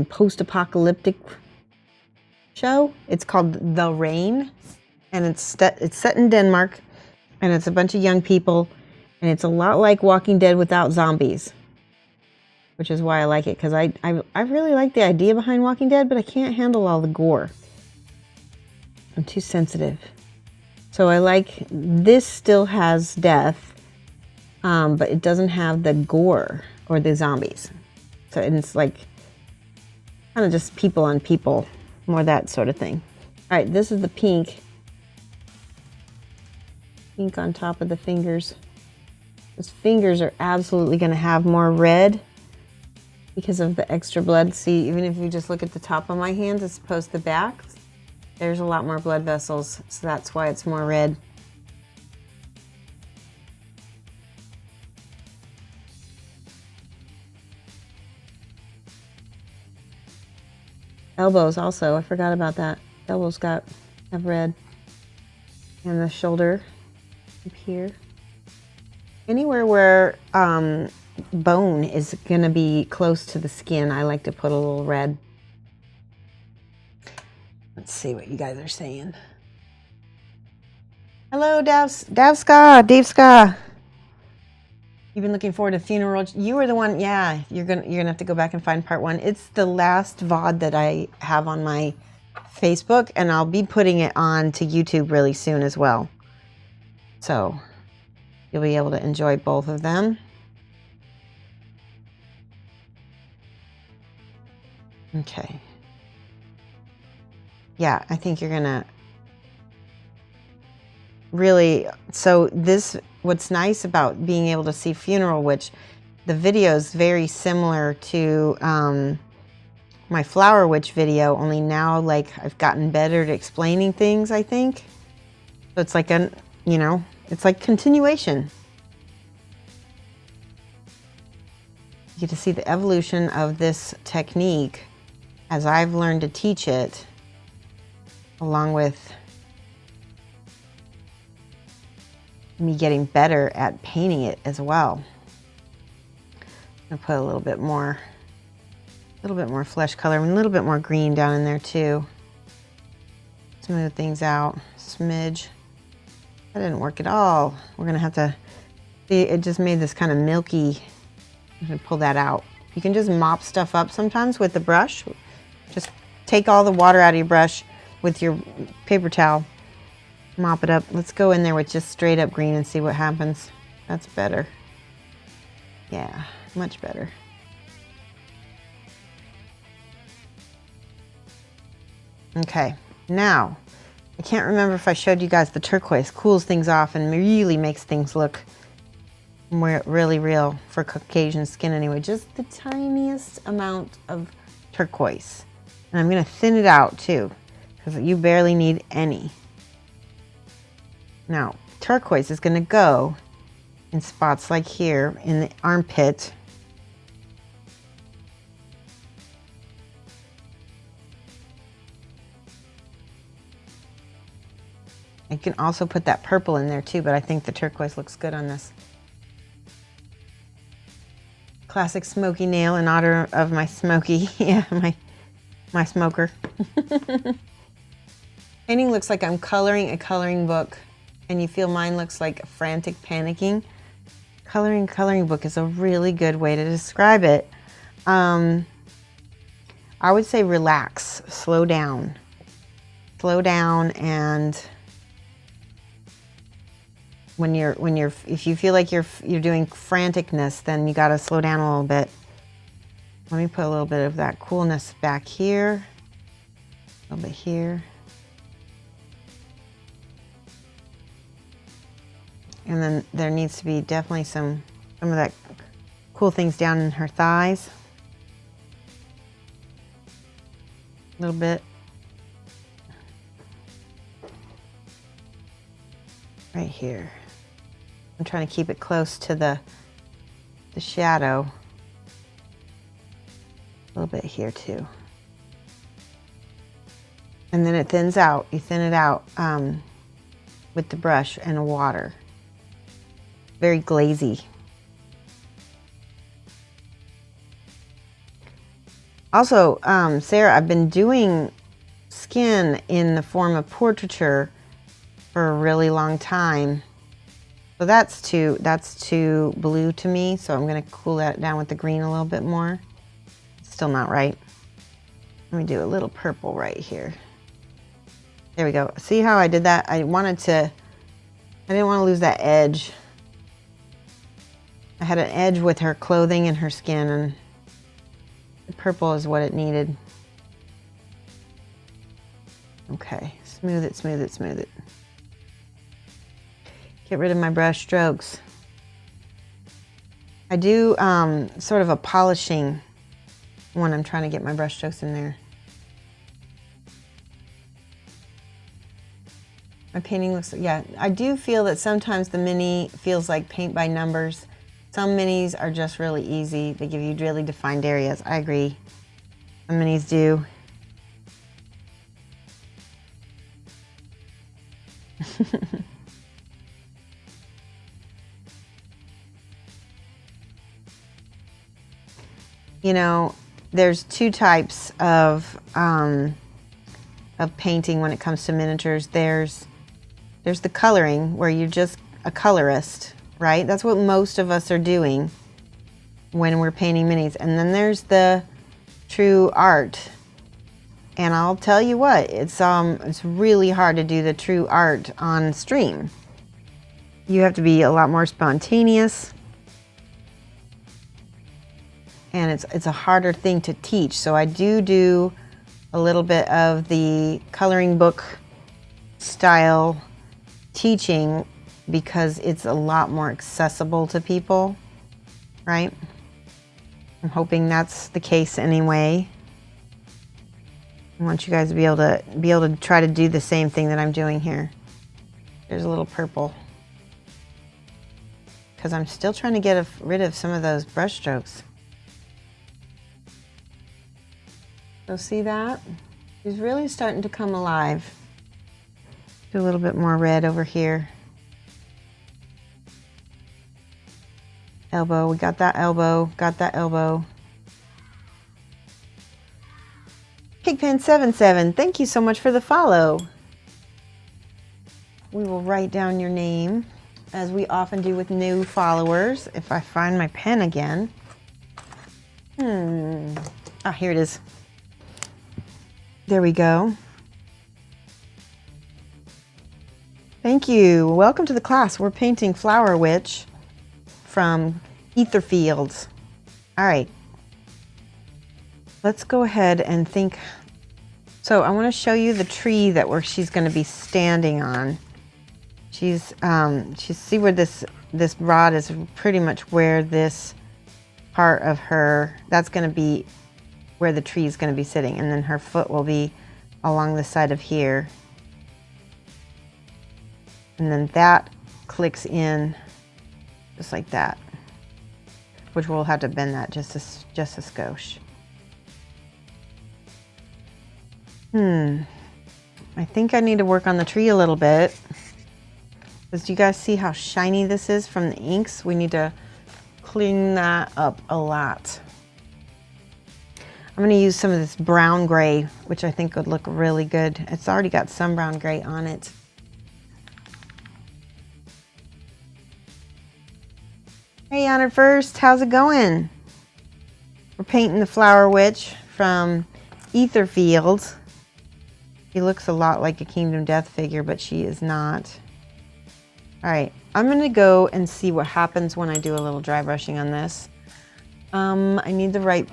post-apocalyptic show. It's called The Rain, and it's set in Denmark, and it's a bunch of young people, and it's a lot like Walking Dead without zombies, which is why I like it, because I really like the idea behind Walking Dead, but I can't handle all the gore. I'm too sensitive. So I like this. Still has death, but it doesn't have the gore or the zombies. So it's like kind of just people on people, more that sort of thing. All right, this is the pink. Pink on top of the fingers. Those fingers are absolutely going to have more red because of the extra blood. See, even if you just look at the top of my hands as opposed to the back, there's a lot more blood vessels, so that's why it's more red. Elbows also, I forgot about that. Elbows have red. And the shoulder up here. Anywhere where bone is gonna be close to the skin, I like to put a little red. Let's see what you guys are saying. Hello, Dave Ska. You've been looking forward to funeral. You were the one, yeah. You're gonna have to go back and find part 1. It's the last VOD that I have on my Facebook, and I'll be putting it on to YouTube really soon as well. So you'll be able to enjoy both of them. Okay. Yeah, I think you're gonna really, so this, what's nice about being able to see Funeral Witch, the video is very similar to my Flower Witch video, only now like I've gotten better at explaining things, I think. So it's like it's like continuation. You get to see the evolution of this technique as I've learned to teach it, along with me getting better at painting it as well. I'm gonna put a little bit more flesh color and a little bit more green down in there too. Smooth things out, smidge. That didn't work at all. We're gonna have to see, it just made this kind of milky. I'm gonna pull that out. You can just mop stuff up sometimes with the brush. Just take all the water out of your brush with your paper towel. Mop it up. Let's go in there with just straight up green and see what happens. That's better. Yeah, much better. Okay, now, I can't remember if I showed you guys the turquoise. Cools things off and really makes things look more really real for Caucasian skin anyway. Just the tiniest amount of turquoise. And I'm gonna thin it out too, because you barely need any. Now, turquoise is going to go in spots like here in the armpit. I can also put that purple in there too, but I think the turquoise looks good on this. Classic smoky nail in honor of my smoky, yeah, my smoker. Painting looks like I'm coloring a coloring book. And you feel mine looks like frantic panicking. Coloring book is a really good way to describe it. I would say relax, slow down, and if you feel like you're doing franticness, then you got to slow down a little bit. Let me put a little bit of that coolness back here, a little bit here. And then there needs to be definitely some of that cool things down in her thighs. A little bit. Right here. I'm trying to keep it close to the shadow. A little bit here too. And then it thins out. You thin it out with the brush and water. Very glazy. Also, Sarah, I've been doing skin in the form of portraiture for a really long time. So that's too blue to me. So I'm gonna cool that down with the green a little bit more. Still not right. Let me do a little purple right here. There we go. See how I did that? I didn't want to lose that edge. I had an edge with her clothing and her skin, and the purple is what it needed. Okay, smooth it, smooth it, smooth it. Get rid of my brush strokes. I do sort of a polishing when I'm trying to get my brush strokes in there. My painting looks, yeah, I do feel that sometimes the mini feels like paint by numbers. Some minis are just really easy. They give you really defined areas. I agree. Some minis do. You know, there's two types of painting when it comes to miniatures. There's the coloring, where you're just a colorist, right? That's what most of us are doing when we're painting minis. And then there's the true art. And I'll tell you what, it's really hard to do the true art on stream. You have to be a lot more spontaneous. And it's a harder thing to teach. So I do a little bit of the coloring book style teaching because it's a lot more accessible to people, right? I'm hoping that's the case anyway. I want you guys to be able to try to do the same thing that I'm doing here. There's a little purple because I'm still trying to get rid of some of those brush strokes. So see that? She's really starting to come alive. Do a little bit more red over here. Elbow, we got that elbow, got that elbow. Pigpen77, thank you so much for the follow. We will write down your name, as we often do with new followers. If I find my pen again. Ah, here it is. There we go. Thank you. Welcome to the class. We're painting Flower Witch from Etherfields. All right. Let's go ahead and think. So I want to show you the tree that she's going to be standing on. She's see where this rod is pretty much where this part of her, that's going to be where the tree is going to be sitting, and then her foot will be along the side of here. And then that clicks in just like that, which we'll have to bend that just a skosh. I think I need to work on the tree a little bit. Do you guys see how shiny this is from the inks? We need to clean that up a lot. I'm going to use some of this brown gray, which I think would look really good. It's already got some brown gray on it. Hey, Honored First, how's it going? We're painting the Flower Witch from Etherfields. She looks a lot like a Kingdom Death figure, but she is not. All right, I'm going to go and see what happens when I do a little dry brushing on this. I need the right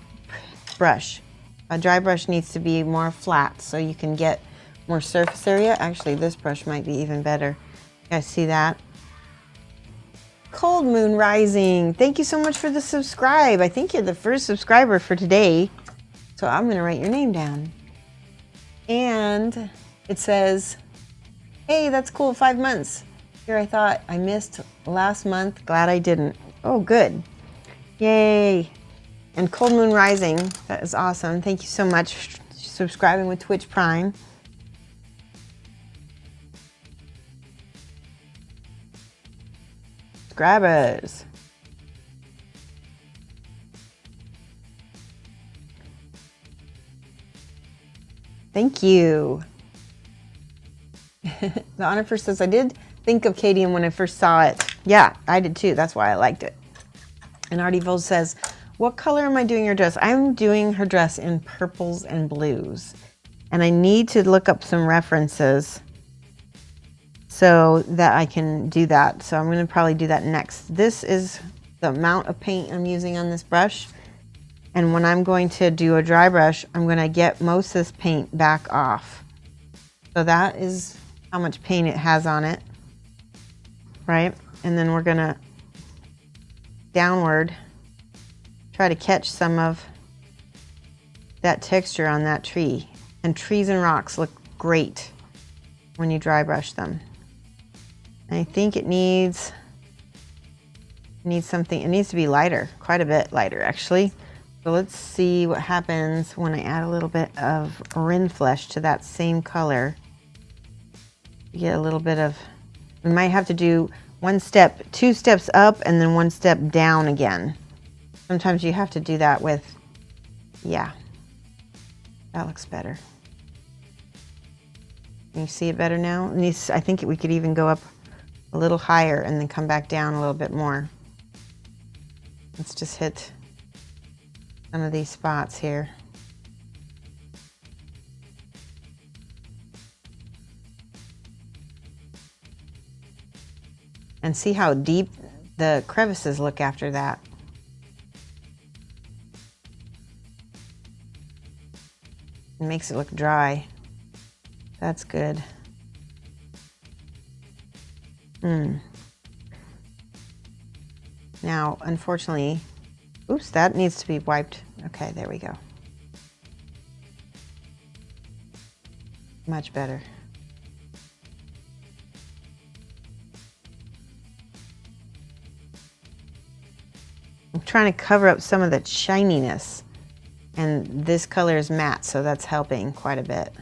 brush. A dry brush needs to be more flat so you can get more surface area. Actually, this brush might be even better. You guys see that? Cold Moon Rising, thank you so much for the subscribe. I think you're the first subscriber for today. So I'm going to write your name down. And it says, hey, that's cool, 5 months. Here I thought I missed last month. Glad I didn't. Oh, good. Yay. And Cold Moon Rising, that is awesome. Thank you so much for subscribing with Twitch Prime. Subscribers. Thank you. The Honor First says, I did think of Katie when I first saw it. Yeah, I did too. That's why I liked it. And Artie Vold says, what color am I doing your dress? I'm doing her dress in purples and blues. And I need to look up some references so that I can do that. So I'm going to probably do that next. This is the amount of paint I'm using on this brush. And when I'm going to do a dry brush, I'm going to get most of this paint back off. So that is how much paint it has on it, right? And then we're going to downward try to catch some of that texture on that tree. And trees and rocks look great when you dry brush them. And I think it needs something, it needs to be lighter, quite a bit lighter actually. So let's see what happens when I add a little bit of Rindflesh to that same color. You get a little bit of, we might have to do one step, 2 steps up and then 1 step down again. Sometimes you have to do that with, yeah, that looks better. Can you see it better now? And I think we could even go up a little higher and then come back down a little bit more. Let's just hit some of these spots here. And see how deep the crevices look after that. It makes it look dry. That's good. Now, unfortunately, oops, that needs to be wiped. Okay, there we go. Much better. I'm trying to cover up some of the shininess, and this color is matte, so that's helping quite a bit.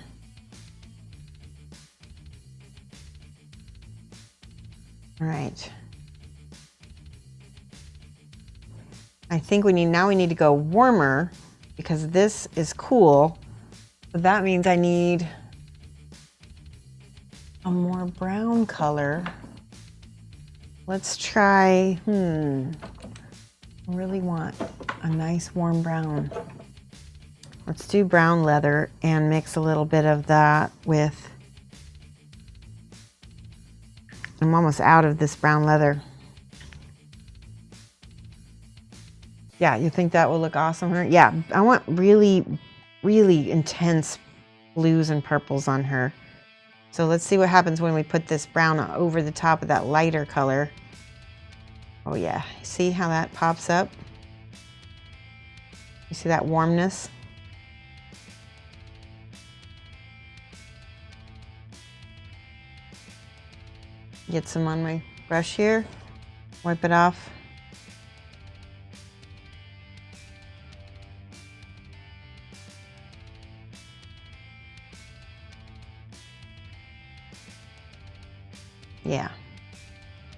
All right. I think we need to go warmer because this is cool. But that means I need a more brown color. Let's try, I really want a nice warm brown. Let's do brown leather and mix a little bit of that with, I'm almost out of this brown leather. Yeah, you think that will look awesome on her? Yeah, I want really, really intense blues and purples on her. So let's see what happens when we put this brown over the top of that lighter color. Oh yeah, see how that pops up? You see that warmness? Get some on my brush here, wipe it off. Yeah,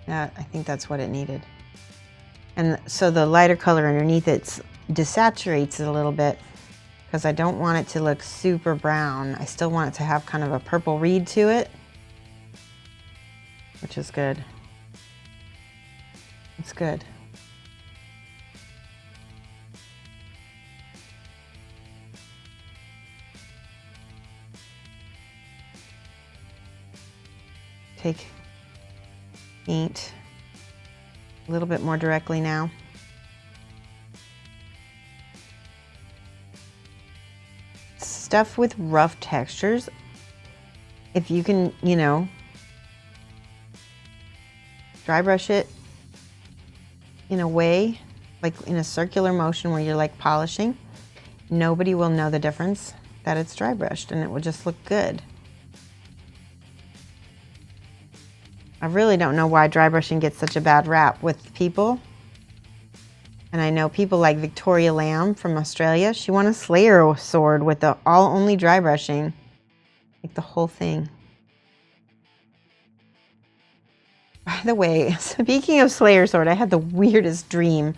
I think that's what it needed. And so the lighter color underneath it desaturates it a little bit because I don't want it to look super brown. I still want it to have kind of a purple read to it, which is good. It's good. Take paint a little bit more directly now. Stuff with rough textures, if you can, you know, dry brush it in a way, like in a circular motion where you're like polishing, nobody will know the difference that it's dry brushed and it will just look good. I really don't know why dry brushing gets such a bad rap with people. And I know people like Victoria Lamb from Australia. She won a Slayer sword with the only dry brushing. Like the whole thing. By the way, speaking of Slayer sword, I had the weirdest dream.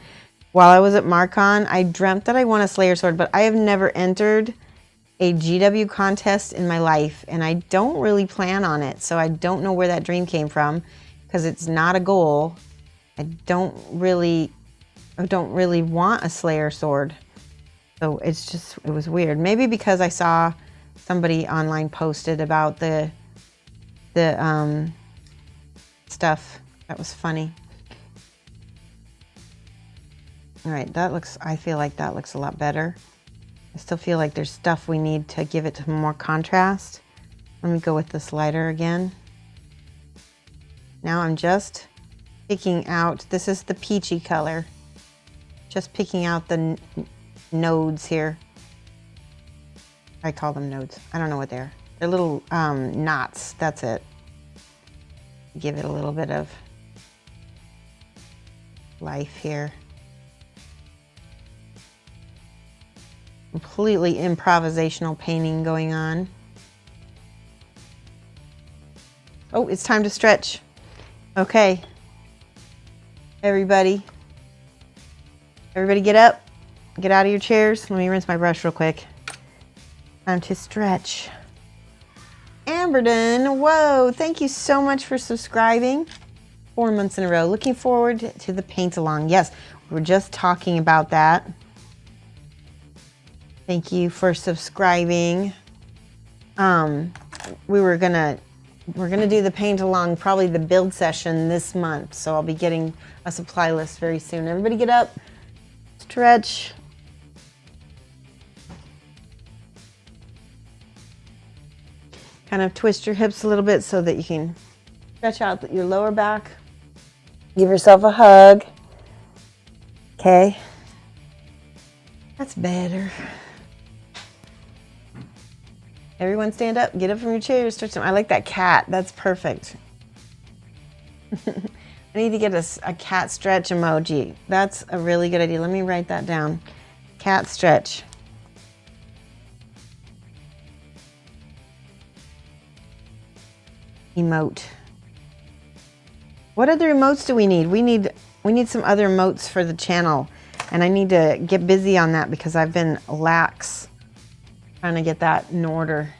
While I was at Markon, I dreamt that I won a Slayer sword, but I have never entered a GW contest in my life, and I don't really plan on it, so I don't know where that dream came from, because it's not a goal. I don't really want a Slayer sword, so it was weird. Maybe because I saw somebody online posted about the stuff. That was funny. All right, I feel like that looks a lot better. I still feel like there's stuff we need to give it more contrast. Let me go with this lighter again. Now I'm just picking out, this is the peachy color. Just picking out the nodes here. I call them nodes. I don't know what they are. They're little knots, that's it. Give it a little bit of life here. Completely improvisational painting going on. Oh, it's time to stretch. Okay. Everybody get up. Get out of your chairs. Let me rinse my brush real quick. Time to stretch. Amberden, whoa, thank you so much for subscribing. 4 months in a row. Looking forward to the paint along. Yes, we were just talking about that. Thank you for subscribing. We're gonna do the paint along, probably the build session this month. So I'll be getting a supply list very soon. Everybody get up, stretch. Kind of twist your hips a little bit so that you can stretch out your lower back. Give yourself a hug. Okay. That's better. Everyone stand up, get up from your chair, stretch them. I like that cat, that's perfect. I need to get a cat stretch emoji. That's a really good idea. Let me write that down. Cat stretch. Emote. What other emotes do we need? We need some other emotes for the channel, and I need to get busy on that because I've been lax trying to get that in order.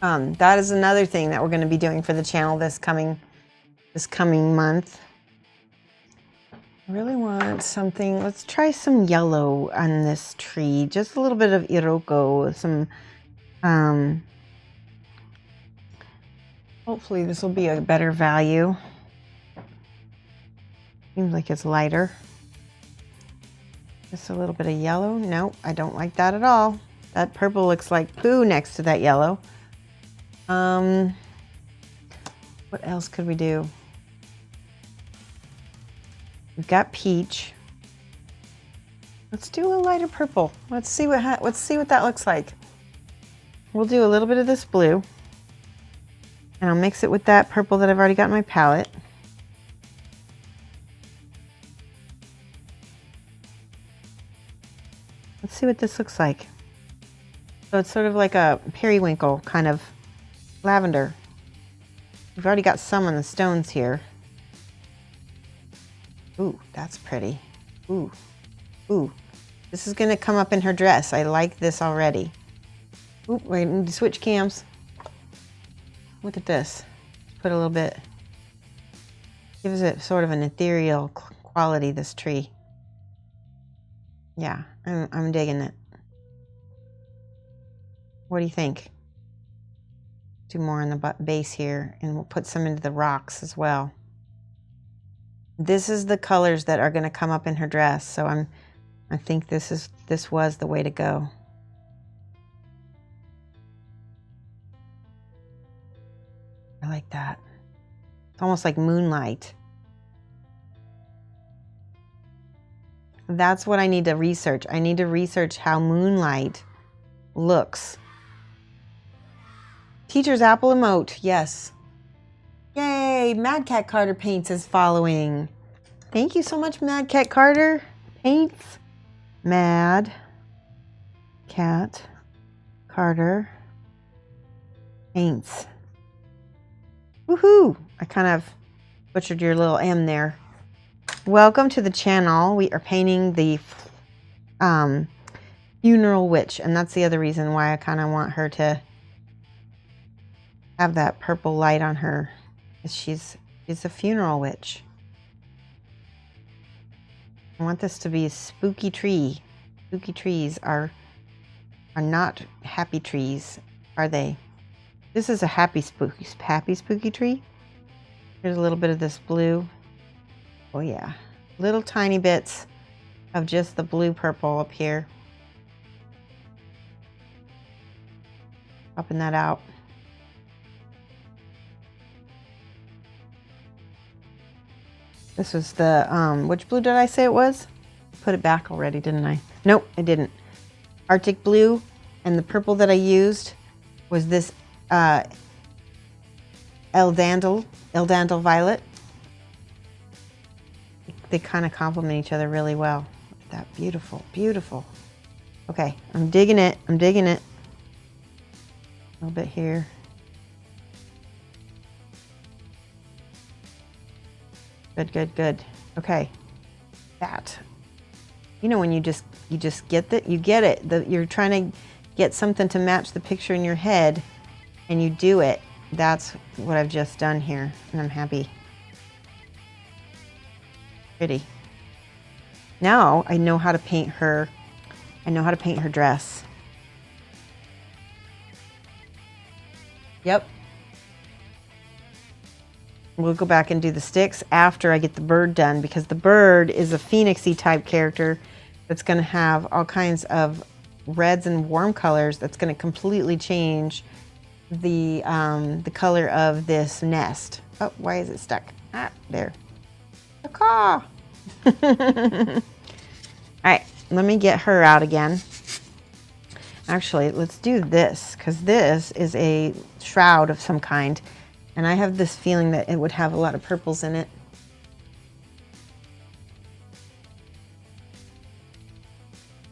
That is another thing that we're going to be doing for the channel this coming month. I really want something. Let's try some yellow on this tree. Just a little bit of iroko. Some. Hopefully this will be a better value. Seems like it's lighter. Just a little bit of yellow. No, I don't like that at all. That purple looks like poo next to that yellow. What else could we do? We've got peach. Let's do a lighter purple. Let's see what that looks like. We'll do a little bit of this blue. And I'll mix it with that purple that I've already got in my palette. Let's see what this looks like. So it's sort of like a periwinkle kind of lavender. We've already got some on the stones here. Ooh, that's pretty. Ooh, ooh. This is gonna come up in her dress. I like this already. Ooh, wait, I need to switch cams. Look at this. Put a little bit, gives it sort of an ethereal quality, this tree. Yeah, I'm digging it. What do you think? Do more on the base here, and we'll put some into the rocks as well. This is the colors that are going to come up in her dress, so I think this was the way to go. I like that. It's almost like moonlight. That's what I need to research. I need to research how moonlight looks. Teacher's apple emote, yes. Yay, Mad Cat Carter Paints is following. Thank you so much, Mad Cat Carter Paints, Mad, Cat, Carter, Paints. Woohoo! I kind of butchered your little M there. Welcome to the channel. We are painting the funeral witch, and that's the other reason why I kind of want her to have that purple light on her. She's a funeral witch. I want this to be a spooky tree. Spooky trees are not happy trees, are they? This is a happy spooky tree. Here's a little bit of this blue. Oh yeah, little tiny bits of just the blue purple up here. Popping that out. This was the, which blue did I say it was? Put it back already, didn't I? Nope, I didn't. Arctic blue, and the purple that I used was this Eldandle violet. They kind of complement each other really well. Look at that, beautiful, beautiful. Okay, I'm digging it, I'm digging it. A little bit here. Good, good, good. Okay, that. You know when you just get that, you get it. You're trying to get something to match the picture in your head, and you do it. That's what I've just done here, and I'm happy. Pretty. Now I know how to paint her. I know how to paint her dress. Yep. We'll go back and do the sticks after I get the bird done, because the bird is a phoenixy type character that's going to have all kinds of reds and warm colors. That's going to completely change the color of this nest. Oh, why is it stuck? Ah, there. A caw. All right, let me get her out again. Actually, let's do this, because this is a shroud of some kind. And I have this feeling that it would have a lot of purples in it.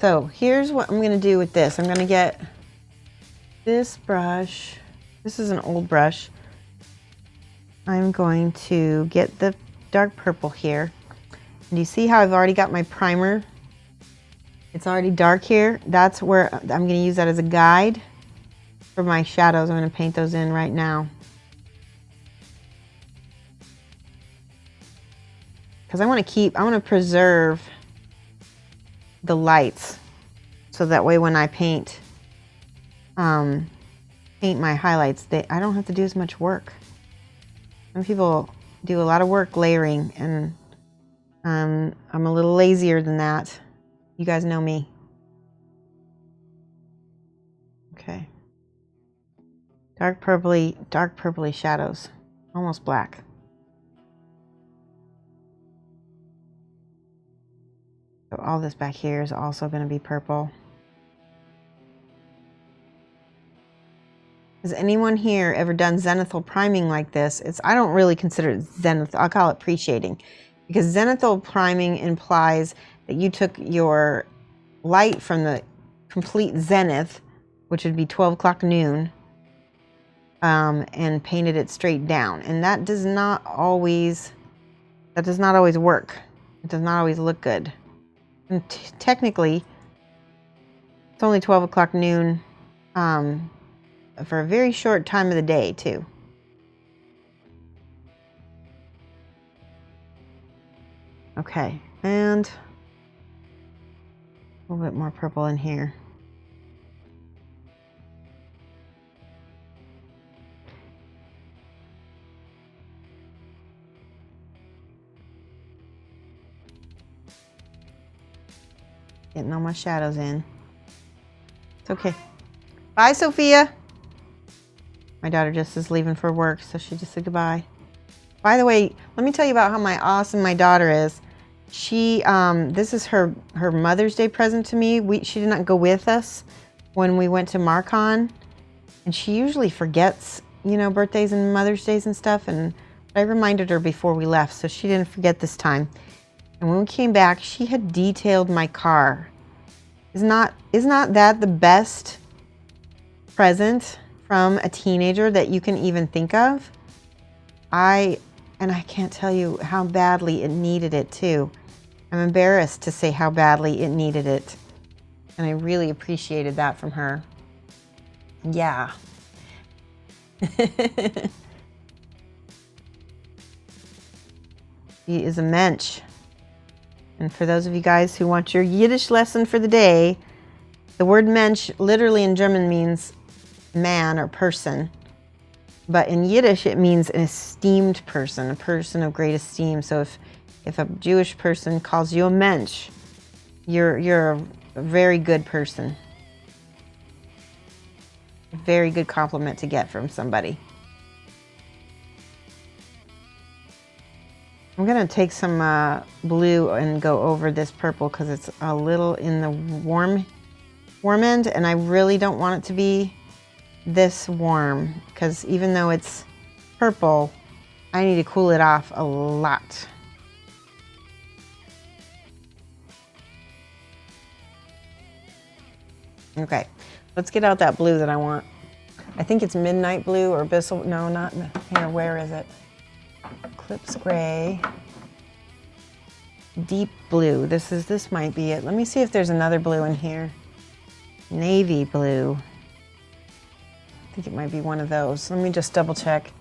So here's what I'm going to do with this. I'm going to get this brush. This is an old brush. I'm going to get the dark purple here. And you see how I've already got my primer? It's already dark here. That's where I'm going to use that as a guide for my shadows. I'm going to paint those in right now. Because I want to preserve the lights, so that way when I paint my highlights, I don't have to do as much work. Some people do a lot of work layering, and I'm a little lazier than that. You guys know me. Okay. Dark purpley shadows, almost black. So all this back here is also going to be purple. Has anyone here ever done zenithal priming like this? I don't really consider it zenith. I'll call it pre-shading, because zenithal priming implies that you took your light from the complete zenith, which would be 12 o'clock noon, and painted it straight down. And that does not always work. It does not always look good. And technically, it's only 12 o'clock noon for a very short time of the day, too. Okay, and a little bit more purple in here. Getting all my shadows in. It's okay. Bye, Sophia. My daughter just is leaving for work, so she just said goodbye. By the way, let me tell you about how awesome my daughter is. She, this is her Mother's Day present to me. She did not go with us when we went to Markon, and she usually forgets, you know, birthdays and Mother's Days and stuff. And I reminded her before we left, so she didn't forget this time. And when we came back, she had detailed my car. Is not that the best present from a teenager that you can even think of? I can't tell you how badly it needed it too. I'm embarrassed to say how badly it needed it. And I really appreciated that from her. Yeah. He is a mensch. And for those of you guys who want your Yiddish lesson for the day, the word mensch literally in German means man or person. But in Yiddish, it means an esteemed person, a person of great esteem. So if a Jewish person calls you a mensch, you're a very good person. A very good compliment to get from somebody. I'm gonna take some blue and go over this purple because it's a little in the warm end, and I really don't want it to be this warm because even though it's purple, I need to cool it off a lot. Okay, let's get out that blue that I want. I think it's midnight blue or Bissell. No, not here. Where is it? Eclipse gray. Deep blue. This might be it. Let me see if there's another blue in here. Navy blue. I think it might be one of those. Let me just double check.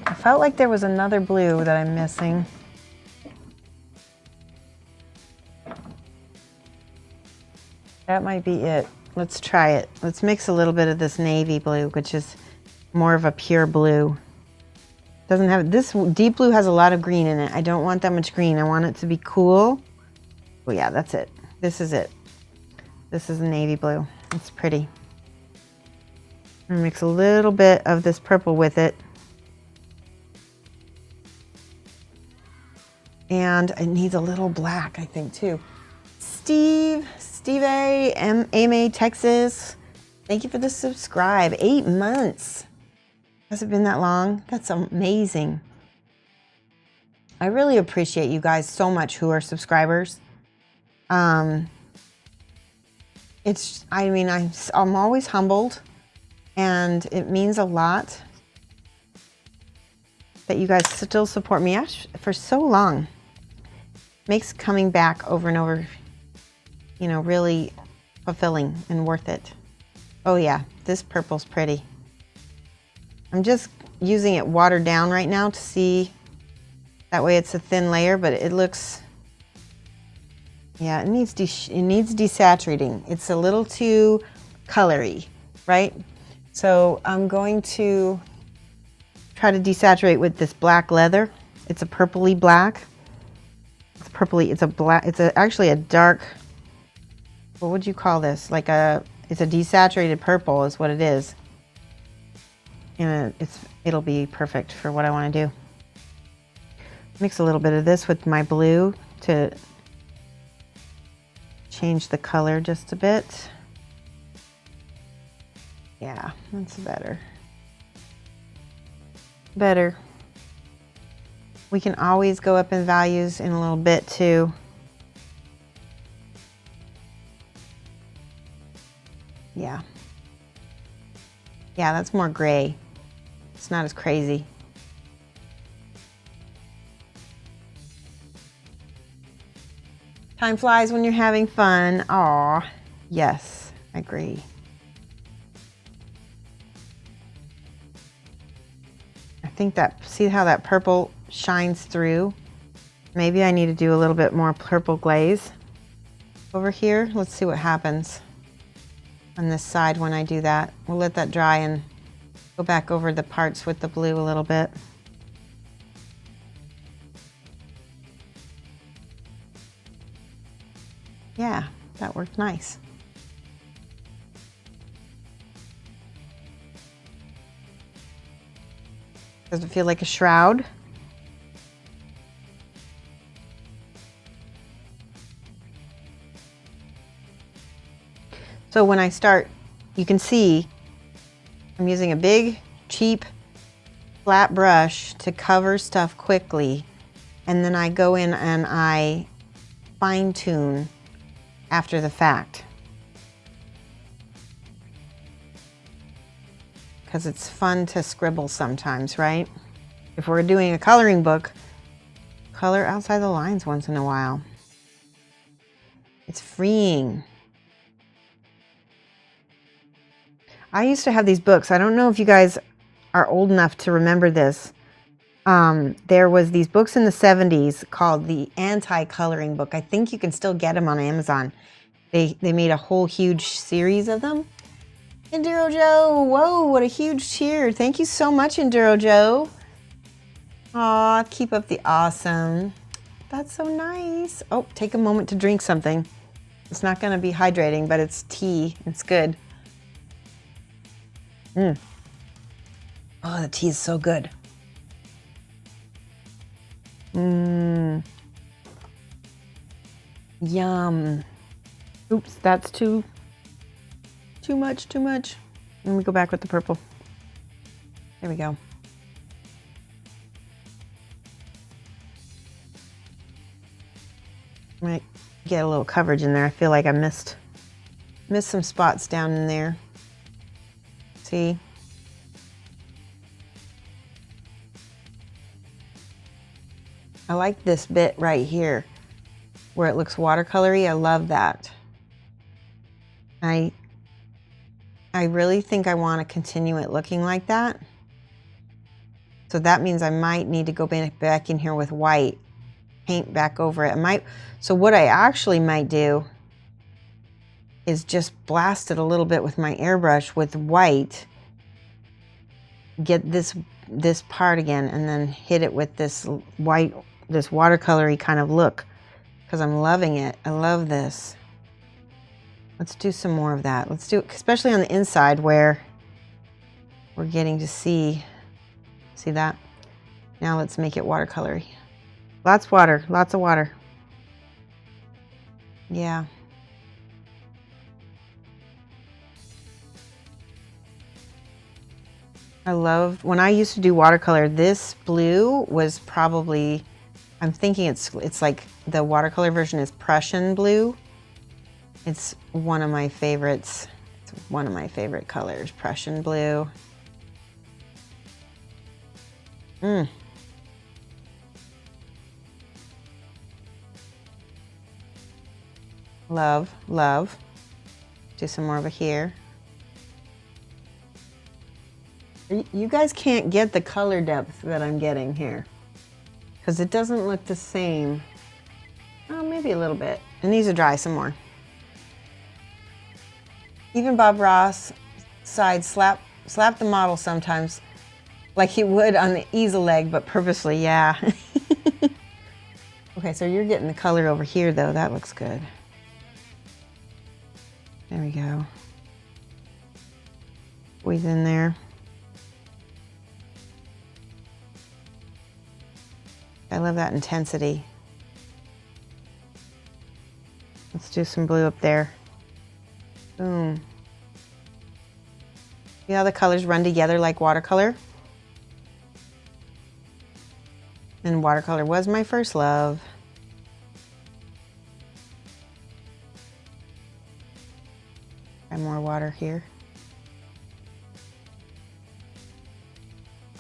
I felt like there was another blue that I'm missing. That might be it. Let's try it. Let's mix a little bit of this navy blue, which is more of a pure blue. Doesn't have, this deep blue has a lot of green in it. I don't want that much green. I want it to be cool. Oh yeah, that's it. This is it. This is the navy blue. It's pretty. I'm gonna mix a little bit of this purple with it. And it needs a little black, I think, too. Steve A, AMA, Texas. Thank you for the subscribe. 8 months. Has it been that long? That's amazing. I really appreciate you guys so much who are subscribers. I'm always humbled, and it means a lot that you guys still support me for so long. Makes coming back over and over, you know, really fulfilling and worth it. Oh yeah, this purple's pretty. I'm just using it watered down right now to see, that way it's a thin layer, but it looks, yeah, it needs desaturating. It's a little too colory, right? So I'm going to try to desaturate with this black leather. It's a purpley black. It's purpley, it's actually a dark, what would you call this? It's a desaturated purple is what it is. And it'll be perfect for what I want to do. Mix a little bit of this with my blue to change the color just a bit. Yeah, that's better. Better. We can always go up in values in a little bit too. Yeah. Yeah, that's more gray. It's not as crazy. Time flies when you're having fun. Aw, yes, I agree. I think see how that purple shines through? Maybe I need to do a little bit more purple glaze over here. Let's see what happens on this side when I do that. We'll let that dry and go back over the parts with the blue a little bit. Yeah, that worked nice. Does it feel like a shroud? So when I start, you can see I'm using a big, cheap, flat brush to cover stuff quickly and then I go in and I fine tune after the fact. Because it's fun to scribble sometimes, right? If we're doing a coloring book, color outside the lines once in a while. It's freeing. I used to have these books. I don't know if you guys are old enough to remember this. There was these books in the 70s called the Anti-Coloring Book. I think you can still get them on Amazon. They made a whole huge series of them. Enduro Joe, whoa, what a huge cheer. Thank you so much, Enduro Joe. Aw, keep up the awesome. That's so nice. Oh, take a moment to drink something. It's not gonna be hydrating, but it's tea. It's good. Oh, the tea is so good. Yum. Oops, that's too much. Let me go back with the purple. There we go. Might get a little coverage in there. I feel like I missed some spots down in there. See? I like this bit right here where it looks watercolory. I love that. I really think I want to continue it looking like that. So that means I might need to go back in here with white, paint back over it. So what I actually might do is just blast it a little bit with my airbrush with white, get this part again, and then hit it with this white, this watercolory kind of look, because I'm loving it. I love this. Let's do some more of that. Let's do it, especially on the inside where we're getting to see that? Now let's make it watercolory. Lots of water. Yeah. I love, when I used to do watercolor, this blue was probably, I'm thinking it's like the watercolor version is Prussian blue. It's one of my favorites. It's one of my favorite colors, Prussian blue. Love, love. Do some more over here. You guys can't get the color depth that I'm getting here because it doesn't look the same. Oh, maybe a little bit. It needs to dry some more. Even Bob Ross side slap the model sometimes like he would on the easel leg, but purposely, yeah. Okay, so you're getting the color over here though. That looks good. There we go. Squeeze in there. I love that intensity. Let's do some blue up there. Boom. See how the colors run together like watercolor? And watercolor was my first love. Try more water here.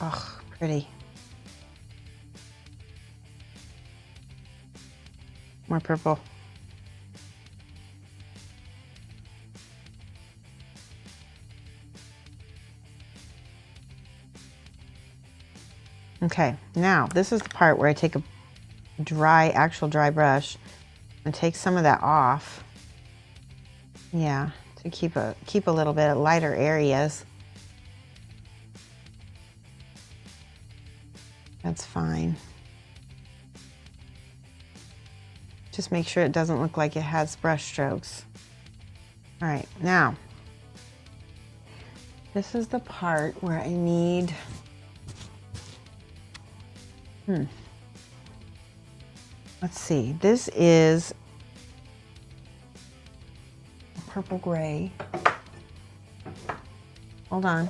Oh, pretty. More purple. Okay, now this is the part where I take a actual dry brush and take some of that off. Yeah, to keep a little bit of lighter areas. That's fine. Just make sure it doesn't look like it has brush strokes. All right, now, this is the part where I need, let's see, this is a purple gray. Hold on.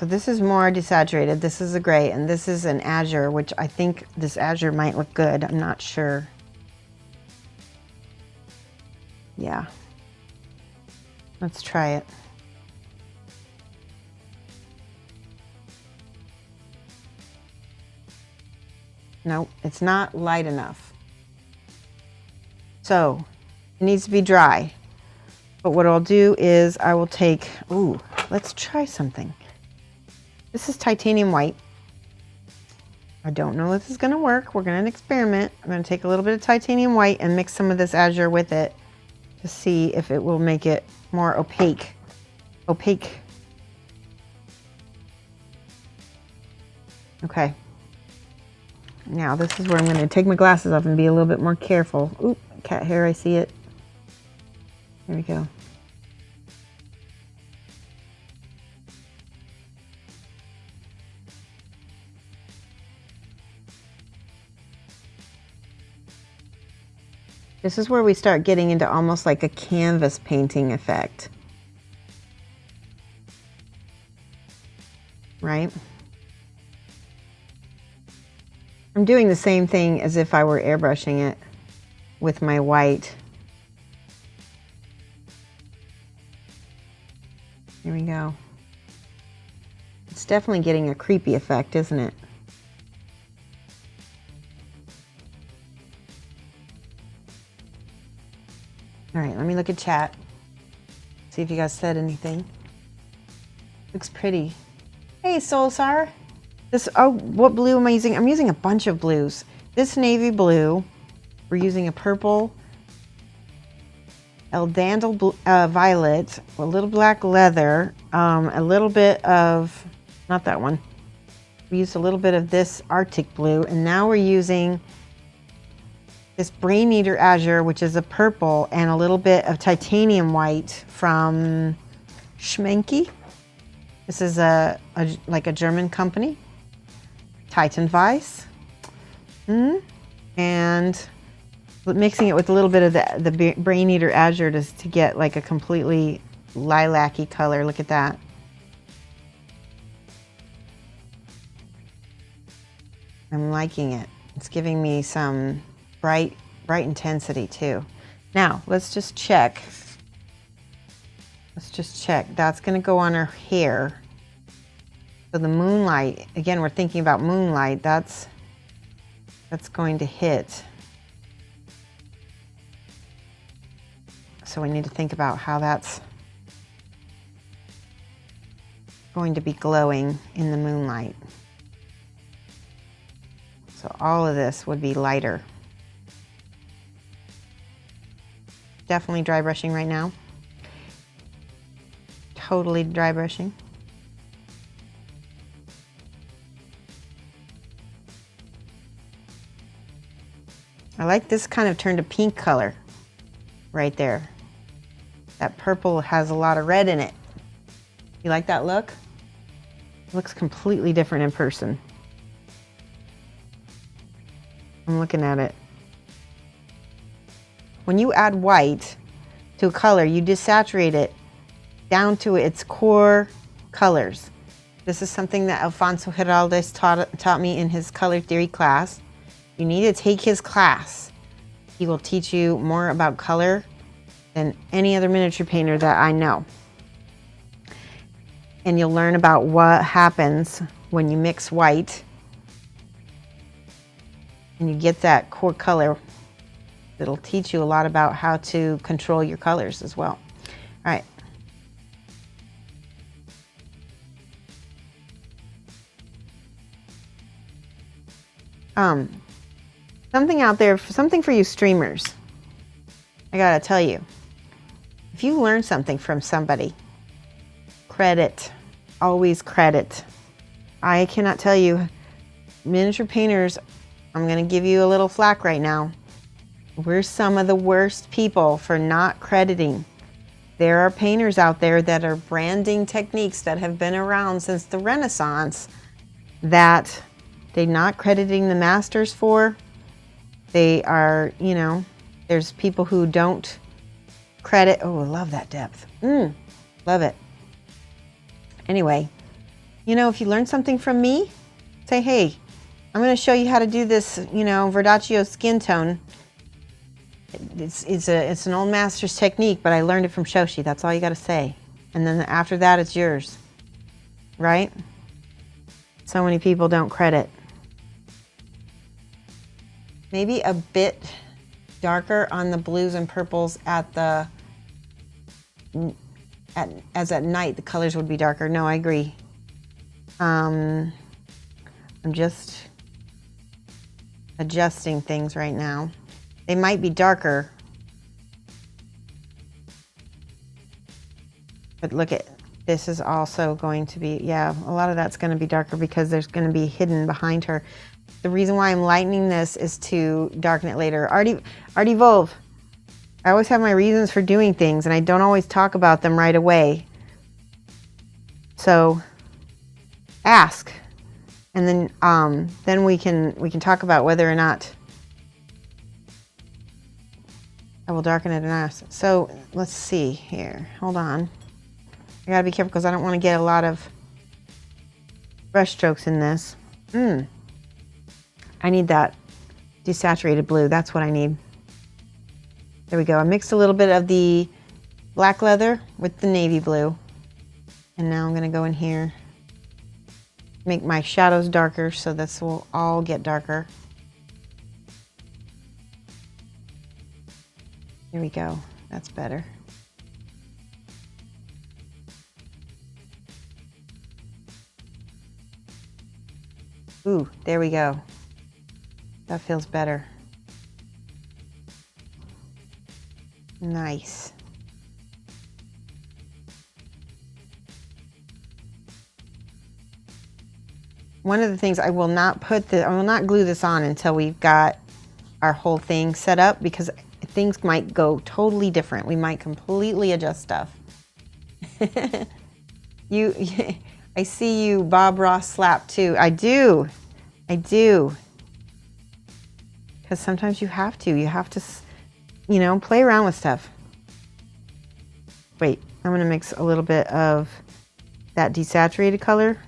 So this is more desaturated. This is a gray, and this is an azure, which I think this azure might look good. I'm not sure. Yeah. Let's try it. No, it's not light enough. So it needs to be dry. But what I'll do is I will take, ooh, let's try something. This is titanium white. I don't know if this is gonna work. We're gonna experiment. I'm gonna take a little bit of titanium white and mix some of this azure with it to see if it will make it more opaque. Okay. Now this is where I'm gonna take my glasses off and be a little bit more careful. Oop, cat hair, I see it. There we go. This is where we start getting into almost like a canvas painting effect. Right? I'm doing the same thing as if I were airbrushing it with my white. Here we go. It's definitely getting a creepy effect, isn't it? All right, let me look at chat. See if you guys said anything. Looks pretty. Hey, Soulsar. This, oh, what blue am I using? I'm using a bunch of blues. This navy blue. We're using a purple Eldandle violet, a little black leather, a little bit of, not that one. We used a little bit of this Arctic blue, and now we're using this Brain Eater Azure, which is a purple, and a little bit of titanium white from Schmenke. This is like a German company. Titan Weiss. And mixing it with a little bit of the Brain Eater Azure to get like a completely lilac-y color. Look at that. I'm liking it. It's giving me some bright intensity too. Now, let's just check. That's gonna go on her hair. So the moonlight, again, we're thinking about moonlight, that's going to hit. So we need to think about how that's going to be glowing in the moonlight. So all of this would be lighter. Definitely dry brushing right now. Totally dry brushing. I like this kind of turned a pink color right there. That purple has a lot of red in it. You like that look? It looks completely different in person. I'm looking at it. When you add white to a color, you desaturate it down to its core colors. This is something that Alfonso Heraldes taught me in his color theory class. You need to take his class. He will teach you more about color than any other miniature painter that I know. And you'll learn about what happens when you mix white and you get that core color. It'll teach you a lot about how to control your colors as well. All right. Something out there, something for you streamers. I gotta tell you, if you learn something from somebody, credit, always credit. I cannot tell you, miniature painters, I'm gonna give you a little flack right now. We're some of the worst people for not crediting. There are painters out there that are branding techniques that have been around since the Renaissance that they're not crediting the masters for. They are, you know, there's people who don't credit. Oh, I love that depth. Love it. Anyway, you know, if you learn something from me, say, hey, I'm going to show you how to do this, you know, Verdaccio skin tone. It's an old master's technique, but I learned it from Shoshie. That's all you got to say. And then after that, it's yours. Right? So many people don't credit. Maybe a bit darker on the blues and purples at night, the colors would be darker. No, I agree. I'm just adjusting things right now. They might be darker. But look at, this is also going to be, yeah, a lot of that's going to be darker because there's going to be hidden behind her. The reason why I'm lightening this is to darken it later. Artie Volve. I always have my reasons for doing things, and I don't always talk about them right away. So ask, and then we can talk about whether or not I will darken it and ask. So let's see here. Hold on. I gotta be careful because I don't want to get a lot of brush strokes in this. I need that desaturated blue. That's what I need. There we go. I mixed a little bit of the black leather with the navy blue. And now I'm going to go in here, make my shadows darker so this will all get darker. There we go. That's better. Ooh, there we go. That feels better. Nice. One of the things I will not glue this on until we've got our whole thing set up, because things might go totally different. We might completely adjust stuff. I see you, Bob Ross slap too. I do. Because sometimes you have to, you know, play around with stuff. Wait, I'm gonna mix a little bit of that desaturated color.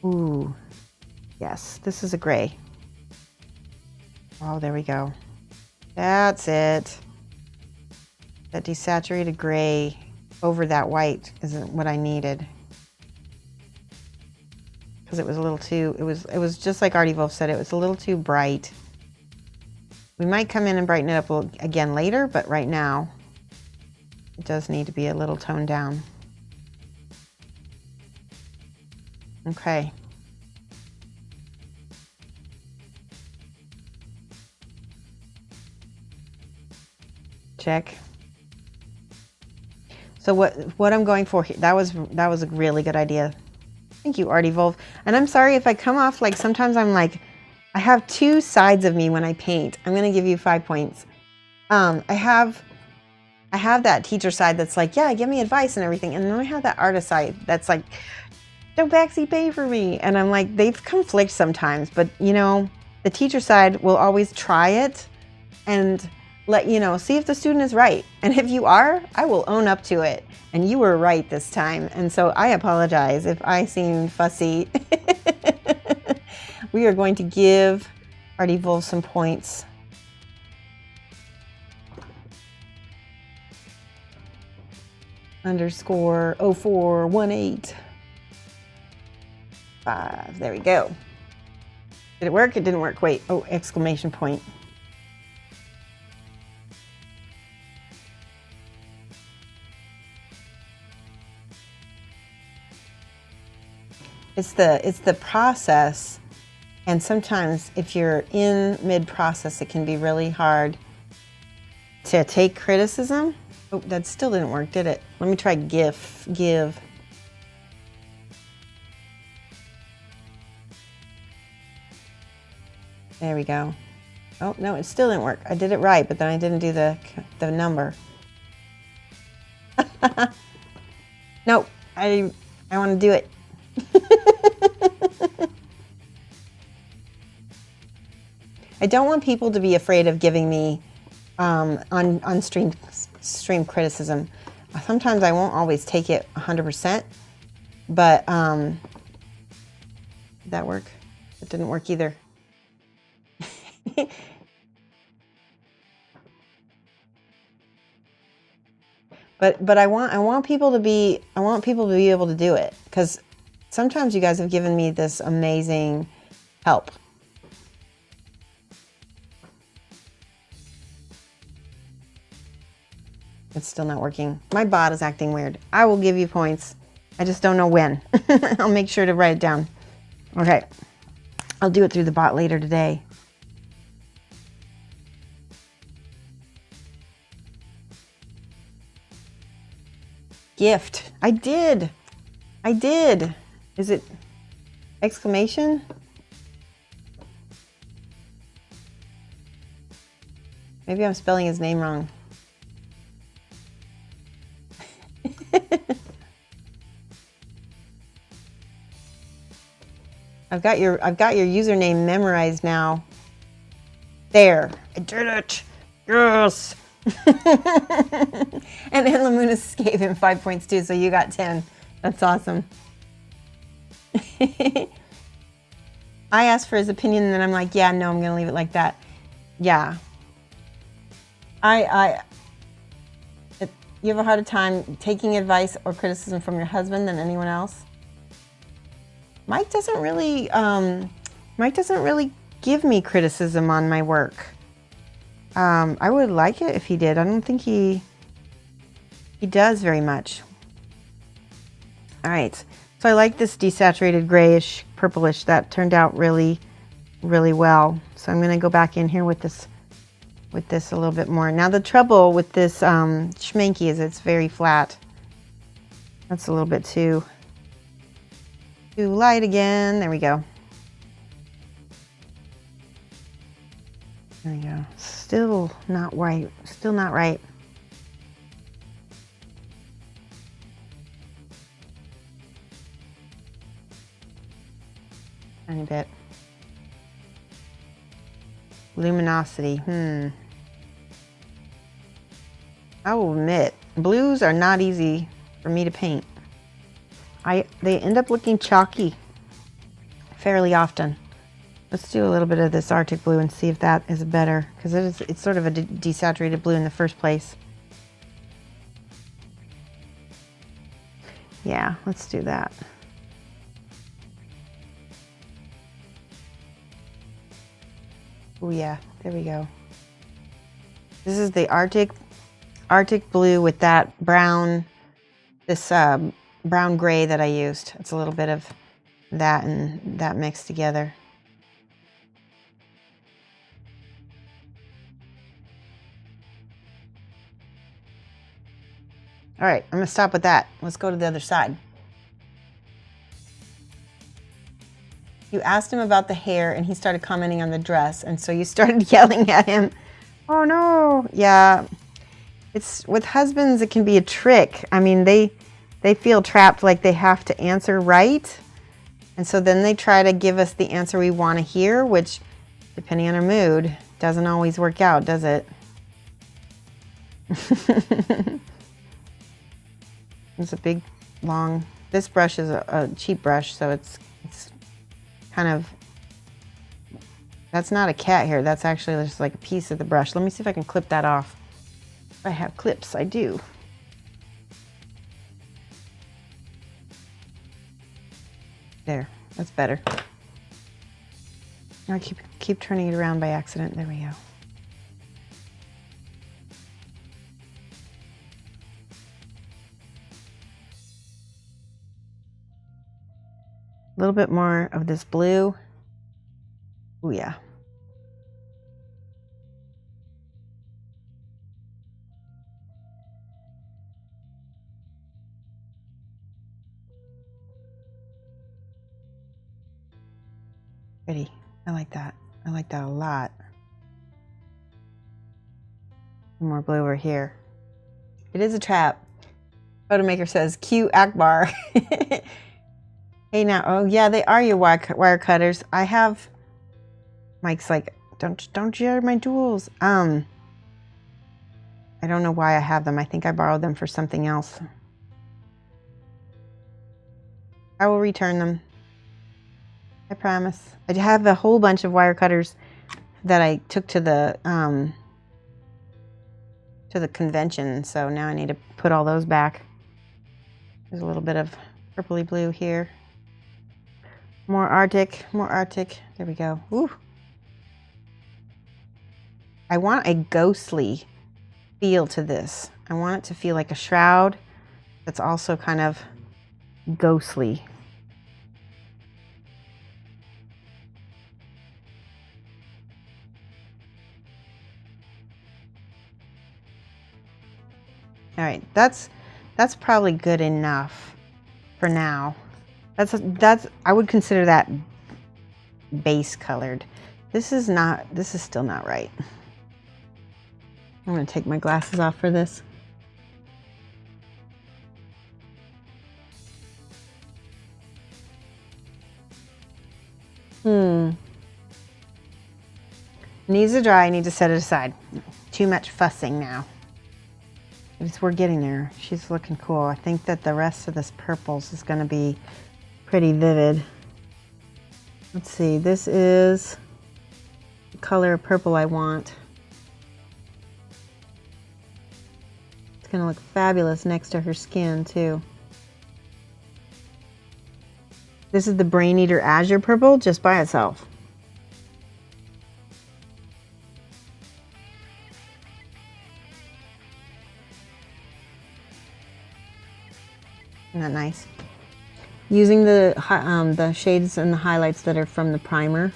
Ooh, yes, this is a gray. Oh, there we go. That's it. That desaturated gray over that white isn't what I needed. Because it was a little too, it was just like Artie Wolf said, it was a little too bright. We might come in and brighten it up again later, but right now it does need to be a little toned down. Okay. Check. So what I'm going for here, that was a really good idea. Thank you, Artie Wolf. And I'm sorry if I come off like, sometimes I'm like, I have two sides of me when I paint. I'm gonna give you 5 points. I have that teacher side that's like, yeah, give me advice and everything. And then I have that artist side that's like, don't backseat pay for me. And I'm like, they conflict sometimes, but you know, the teacher side will always try it and let you know, see if the student is right. And if you are, I will own up to it. And you were right this time. And so I apologize if I seemed fussy. We are going to give Artie Wolf some points. Underscore 0418. 5. There we go. Did it work? It didn't work. Wait. Oh, exclamation point. It's the process, and sometimes if you're in mid-process, it can be really hard to take criticism. Oh, that still didn't work, did it? Let me try give. There we go. Oh, no, it still didn't work. I did it right, but then I didn't do the number. Nope, I want to do it. I don't want people to be afraid of giving me on stream criticism. Sometimes I won't always take it 100%, But did that work? It didn't work either. But I want people to be able to do it, because sometimes you guys have given me this amazing help. It's still not working. My bot is acting weird. I will give you points. I just don't know when. I'll make sure to write it down. Okay. I'll do it through the bot later today. Gift. I did. Is it exclamation? Maybe I'm spelling his name wrong. I've got your username memorized now. There. I did it. Yes. And then Lamunas gave him 5 points too, so you got 10. That's awesome. I asked for his opinion, and then I'm like, yeah, no, I'm gonna leave it like that. Yeah. You have a harder time taking advice or criticism from your husband than anyone else? Mike doesn't really give me criticism on my work. I would like it if he did. I don't think he does very much. All right, so I like this desaturated grayish purplish. That turned out really, really well. So I'm gonna go back in here with this a little bit more. Now the trouble with this schmanky is it's very flat. That's a little bit too light again. There we go. There we go. Still not right. Still not right. Tiny bit. Luminosity. I will admit, blues are not easy for me to paint. They end up looking chalky fairly often. Let's do a little bit of this Arctic blue and see if that is better, because it's sort of a desaturated blue in the first place. Yeah, let's do that. Oh yeah, there we go. This is the Arctic blue with that brown, this brown gray that I used. It's a little bit of that and that mixed together. All right, I'm gonna stop with that. Let's go to the other side. You asked him about the hair and he started commenting on the dress, and so you started yelling at him. Oh no, yeah. It's with husbands, it can be a trick. I mean, they feel trapped, like they have to answer right. And so then they try to give us the answer we want to hear, which, depending on our mood, doesn't always work out, does it? It's a big, long, this brush is a cheap brush, so it's kind of, that's not a cat hair, that's actually just like a piece of the brush. Let me see if I can clip that off. I have clips, I do. There, that's better. Now keep turning it around by accident. There we go. A little bit more of this blue. Oh yeah. Pretty. I like that. I like that a lot. More blue over here. It is a trap. Photo maker says, cue Akbar. Hey now, oh yeah, they are your wire cutters. I have, Mike's like, don't share my tools. I don't know why I have them. I think I borrowed them for something else. I will return them. I promise. I have a whole bunch of wire cutters that I took to the convention, so now I need to put all those back. There's a little bit of purpley blue here. More Arctic, more Arctic. There we go. Ooh. I want a ghostly feel to this. I want it to feel like a shroud that's also kind of ghostly. All right, that's probably good enough for now. That's I would consider that base colored. This is still not right. I'm gonna take my glasses off for this. Needs to dry, I need to set it aside. Too much fussing now. We're getting there. She's looking cool. I think that the rest of this purples is gonna be pretty vivid. Let's see, this is the color of purple I want. It's gonna look fabulous next to her skin too. This is the Brain Eater Azure Purple just by itself. Isn't that nice? Using the shades and the highlights that are from the primer.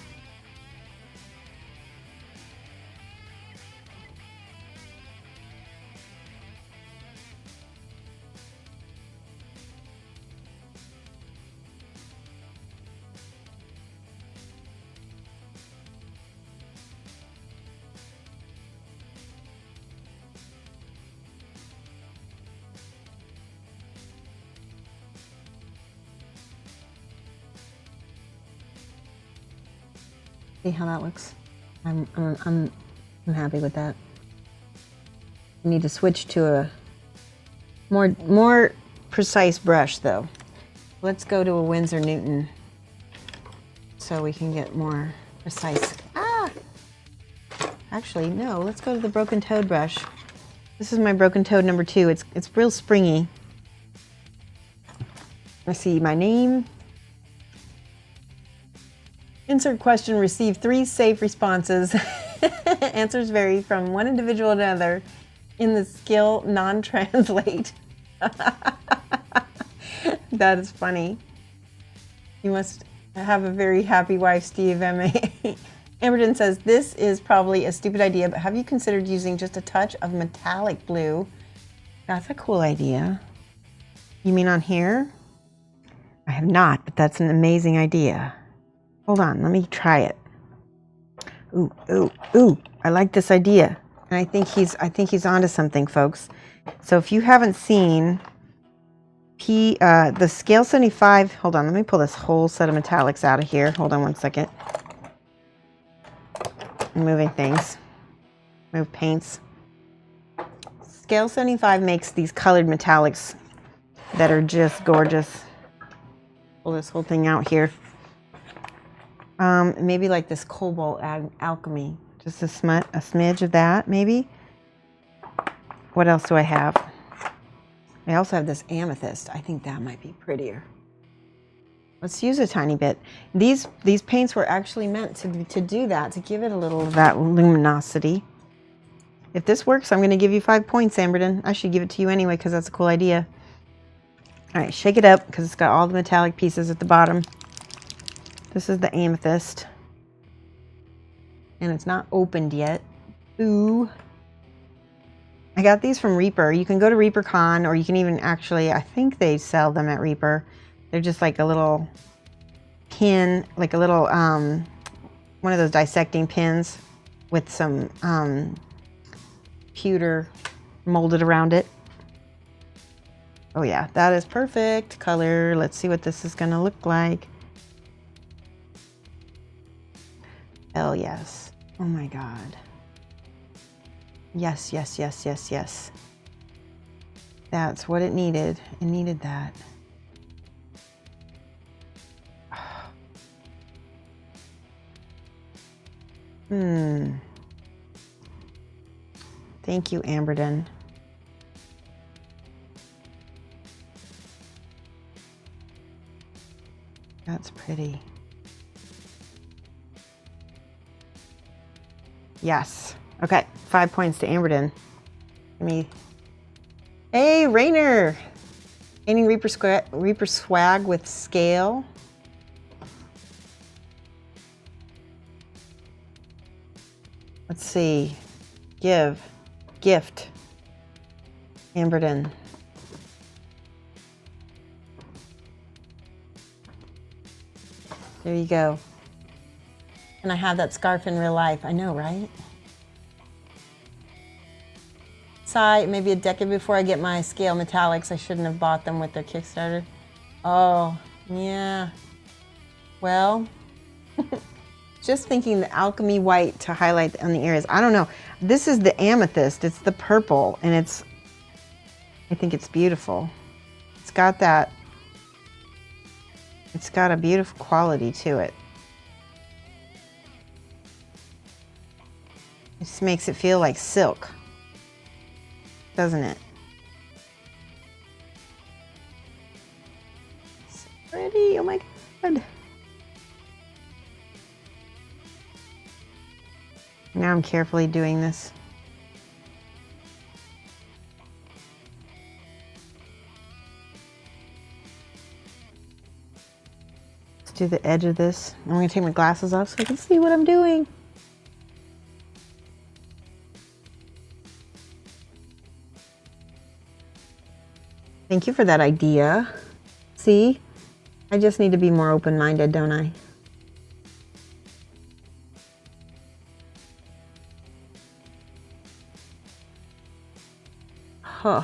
See how that looks? I'm happy with that. I need to switch to a more precise brush though. Let's go to a Winsor Newton so we can get more precise. Actually, no, let's go to the Broken Toad brush. This is my Broken Toad number 2. It's real springy. Let's see, my name. Insert question, received 3 safe responses. Answers vary from one individual to another in the skill non-translate. That is funny. You must have a very happy wife, Steve. Amberton says, this is probably a stupid idea, but have you considered using just a touch of metallic blue? That's a cool idea. You mean on here? I have not, but that's an amazing idea. Hold on, let me try it. Ooh, ooh, ooh, I like this idea. And I think he's onto something, folks. So if you haven't seen the Scale 75, hold on, let me pull this whole set of metallics out of here. Hold on one second. I'm moving things. Move paints. Scale 75 makes these colored metallics that are just gorgeous. Pull this whole thing out here. Maybe like this Cobalt Alchemy. Just a smidge of that, maybe. What else do I have? I also have this Amethyst. I think that might be prettier. Let's use a tiny bit. These paints were actually meant to do that, to give it a little of that luminosity. If this works, I'm going to give you 5 points, Amberton. I should give it to you anyway because that's a cool idea. All right, shake it up because it's got all the metallic pieces at the bottom. This is the Amethyst. And it's not opened yet. Ooh. I got these from Reaper. You can go to ReaperCon, or you can even actually, I think they sell them at Reaper. They're just like a little pin, like a little, one of those dissecting pins with some pewter molded around it. Oh yeah, that is perfect color. Let's see what this is gonna look like. Hell yes. Oh my God. Yes, yes, yes, yes, yes. That's what it needed. It needed that. Thank you, Amberden. That's pretty. Yes. Okay, 5 points to Amberden. Give me. Hey, Rainer! Painting Reaper swag with scale. Let's see. Gift. Amberden. There you go. And I have that scarf in real life. I know, right? Sigh, maybe a decade before I get my scale metallics. I shouldn't have bought them with their Kickstarter. Oh, yeah. Well, just thinking the alchemy white to highlight on the areas. I don't know. This is the amethyst. It's the purple, and I think it's beautiful. It's got that, it's got a beautiful quality to it. It just makes it feel like silk, doesn't it? So pretty, oh my God. Now I'm carefully doing this. Let's do the edge of this. I'm gonna take my glasses off so I can see what I'm doing. Thank you for that idea. See, I just need to be more open-minded, don't I? Huh.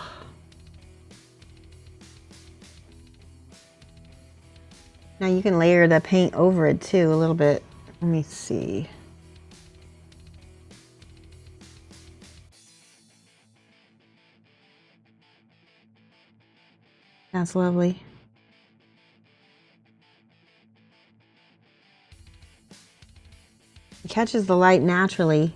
Now you can layer the paint over it too a little bit. Let me see. That's lovely. It catches the light naturally.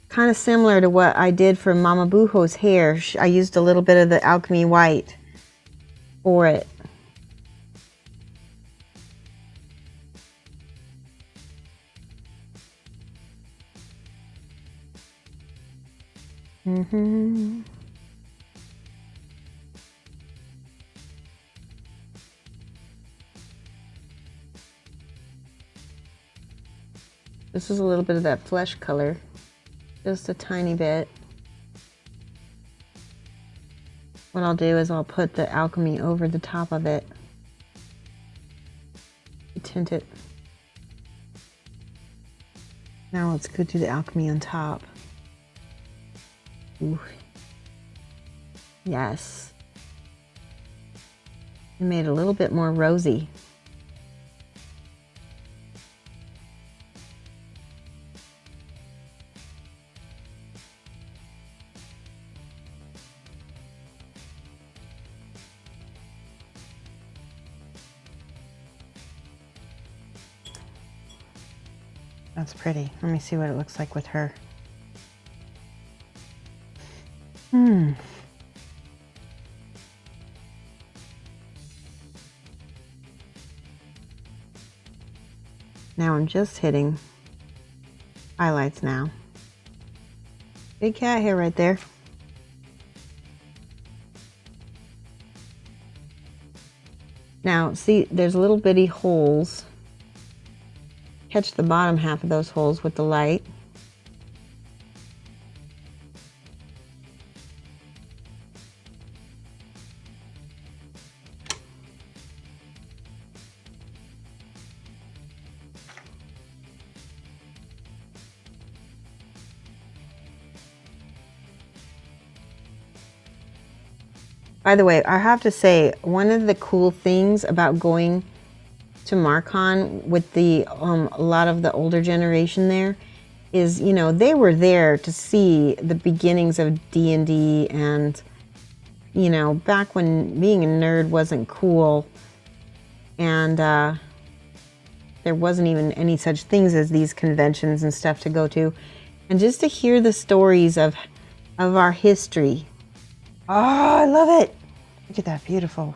Kind of similar to what I did for Mama Booho's hair. I used a little bit of the alchemy white for it. This is a little bit of that flesh color, just a tiny bit. What I'll do is I'll put the alchemy over the top of it. Tint it. Now let's go do the alchemy on top. Ooh. Yes. I made it a little bit more rosy. That's pretty. Let me see what it looks like with her. Now I'm just hitting highlights now. Big cat hair right there. Now, see, there's little bitty holes. Catch the bottom half of those holes with the light. By the way, I have to say, one of the cool things about going to Markon with the a lot of the older generation there is, you know, they were there to see the beginnings of D&D and, you know, back when being a nerd wasn't cool. And there there wasn't even any such things as these conventions and stuff to go to. And just to hear the stories of our history. Oh, I love it. Look at that, beautiful.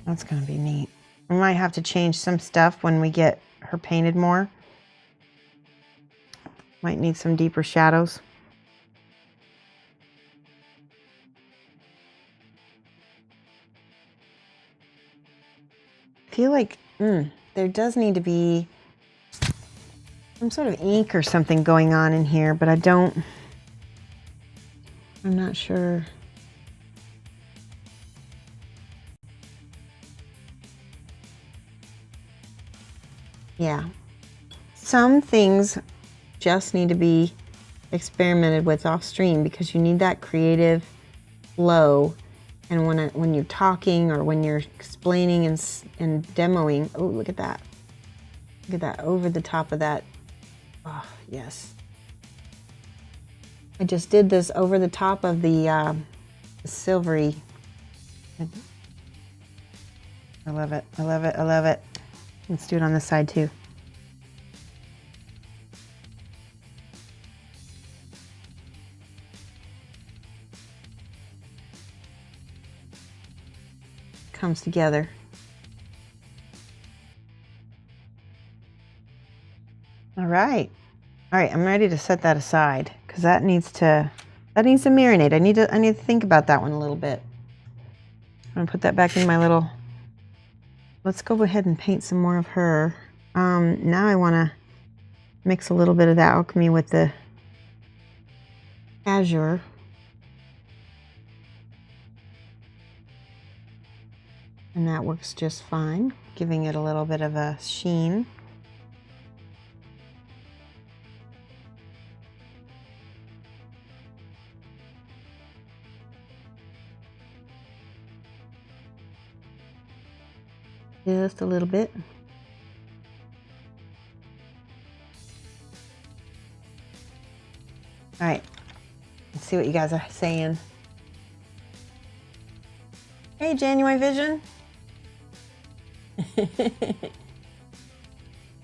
That's gonna be neat. We might have to change some stuff when we get her painted more. Might need some deeper shadows. I feel like there does need to be some sort of ink or something going on in here, but I'm not sure. Yeah, some things just need to be experimented with off stream because you need that creative flow. And when you're talking or when you're explaining and demoing, oh, look at that. Look at that over the top of that. Oh, yes. I just did this over the top of the silvery. I love it. I love it. I love it. Let's do it on this side too. Comes together. All right. All right, I'm ready to set that aside because that needs to marinate. I need to think about that one a little bit. I'm gonna put that back in my little. Let's go ahead and paint some more of her. Now I want to mix a little bit of that alchemy with the azure. And that works just fine, giving it a little bit of a sheen. Just a little bit. All right, let's see what you guys are saying. Hey, January Vision.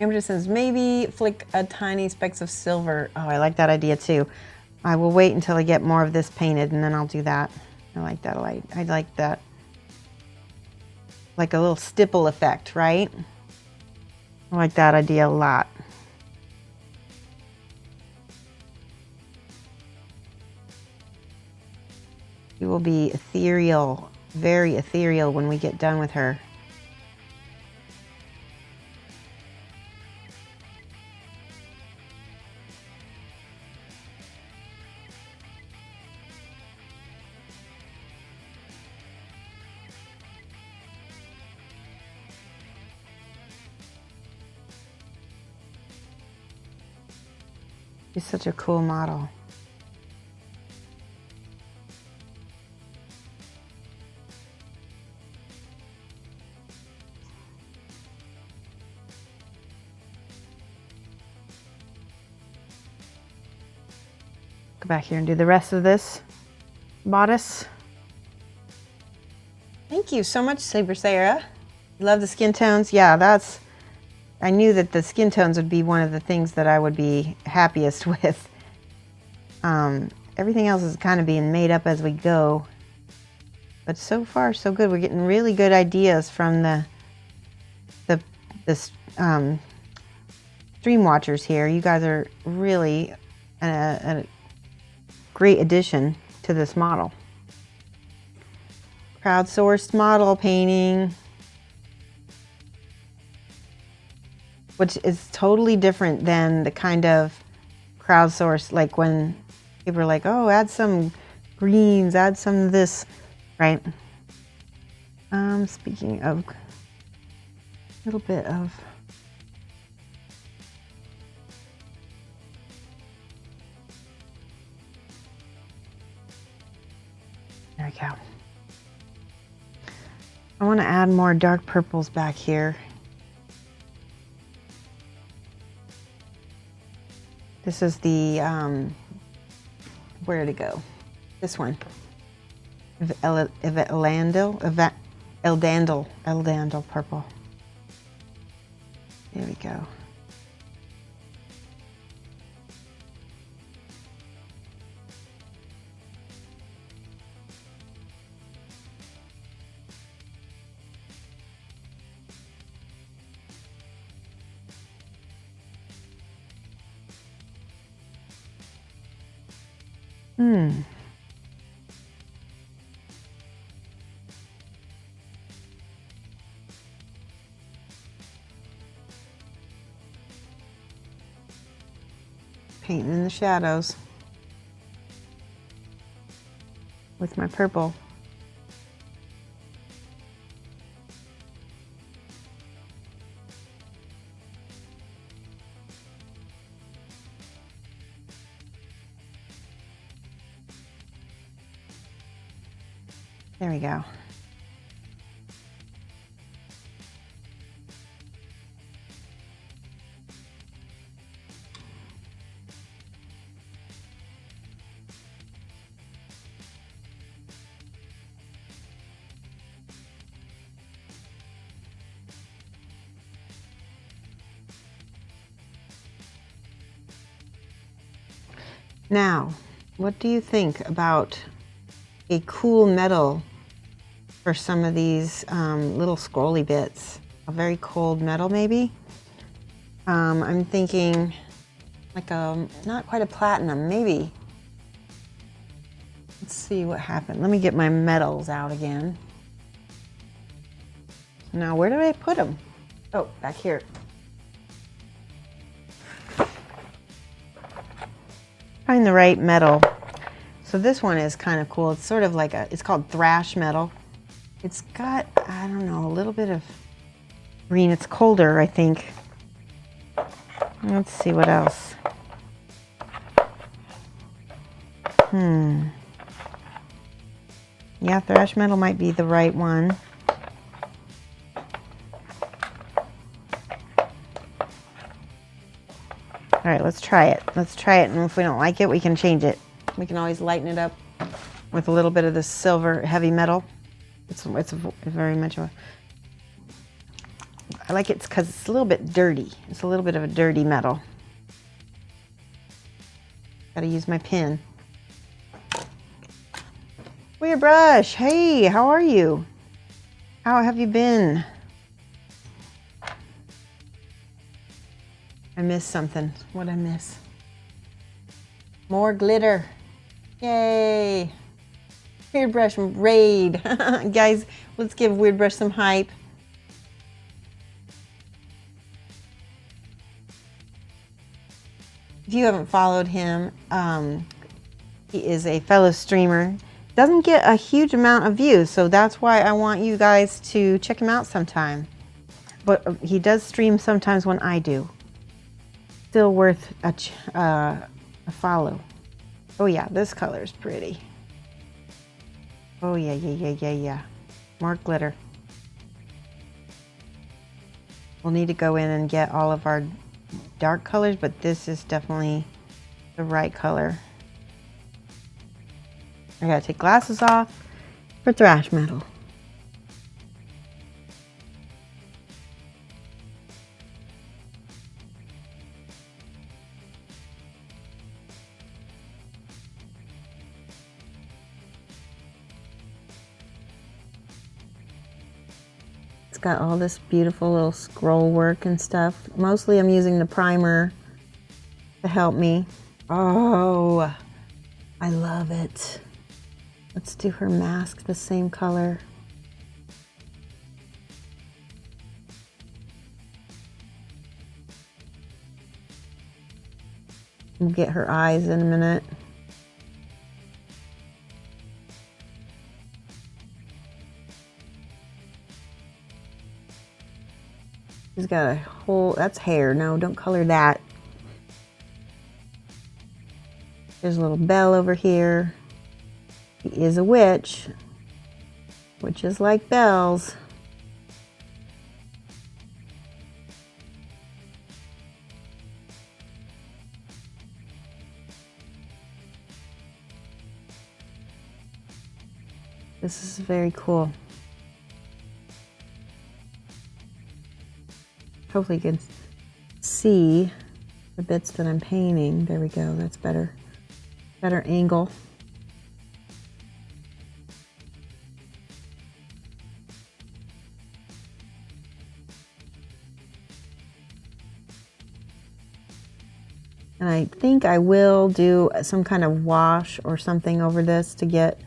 Amber says, maybe flick a tiny specks of silver. Oh, I like that idea too. I will wait until I get more of this painted and then I'll do that. I like that. I like that. Like a little stipple effect, right? I like that idea a lot. She will be ethereal, very ethereal when we get done with her. She's such a cool model. Go back here and do the rest of this bodice. Thank you so much, Saber Sarah. Love the skin tones. Yeah, I knew that the skin tones would be one of the things that I would be happiest with. Everything else is kind of being made up as we go. But so far, so good. We're getting really good ideas from the stream watchers here. You guys are really a great addition to this model. Crowdsourced model painting. Which is totally different than the kind of crowdsourced, like when people are like, oh, add some greens, add some of this, right? Speaking of a little bit of there we go. I want to add more dark purples back here. This is the, where to go? This one. Eldandle purple. There we go. Painting in the shadows with my purple. There we go. Now, what do you think about a cool metal for some of these little scrolly bits? A very cold metal, maybe? I'm thinking like a, not quite a platinum, maybe. Let's see what happened. Let me get my metals out again. Now, where did I put them? Oh, back here. Find the right metal. So this one is kind of cool. It's sort of like it's called thrash metal. It's got, I don't know, a little bit of green. It's colder, I think. Let's see what else. Yeah, thrash metal might be the right one. All right, let's try it. Let's try it, and if we don't like it, we can change it. We can always lighten it up with a little bit of the silver heavy metal. It's very much a, I like it because it's a little bit dirty. It's a little bit of a dirty metal. Gotta use my pen. Weird brush, hey, how are you? How have you been? I missed something. What'd I miss? More glitter. Yay. Weird Brush raid. Guys, let's give Weird Brush some hype. If you haven't followed him, he is a fellow streamer. Doesn't get a huge amount of views, so that's why I want you guys to check him out sometime. But he does stream sometimes when I do. Still worth a follow. Oh yeah, this color is pretty. Oh yeah. More glitter. We'll need to go in and get all of our dark colors, but this is definitely the right color. I gotta take glasses off for thrash metal. It's got all this beautiful little scroll work and stuff. Mostly I'm using the primer to help me. Oh, I love it. Let's do her mask the same color. We'll get her eyes in a minute. She's got a whole, that's hair. No, don't color that. There's a little bell over here. She is a witch. Witches like bells. This is very cool. Hopefully you can see the bits that I'm painting. There we go, that's better. Better angle. And I think I will do some kind of wash or something over this to get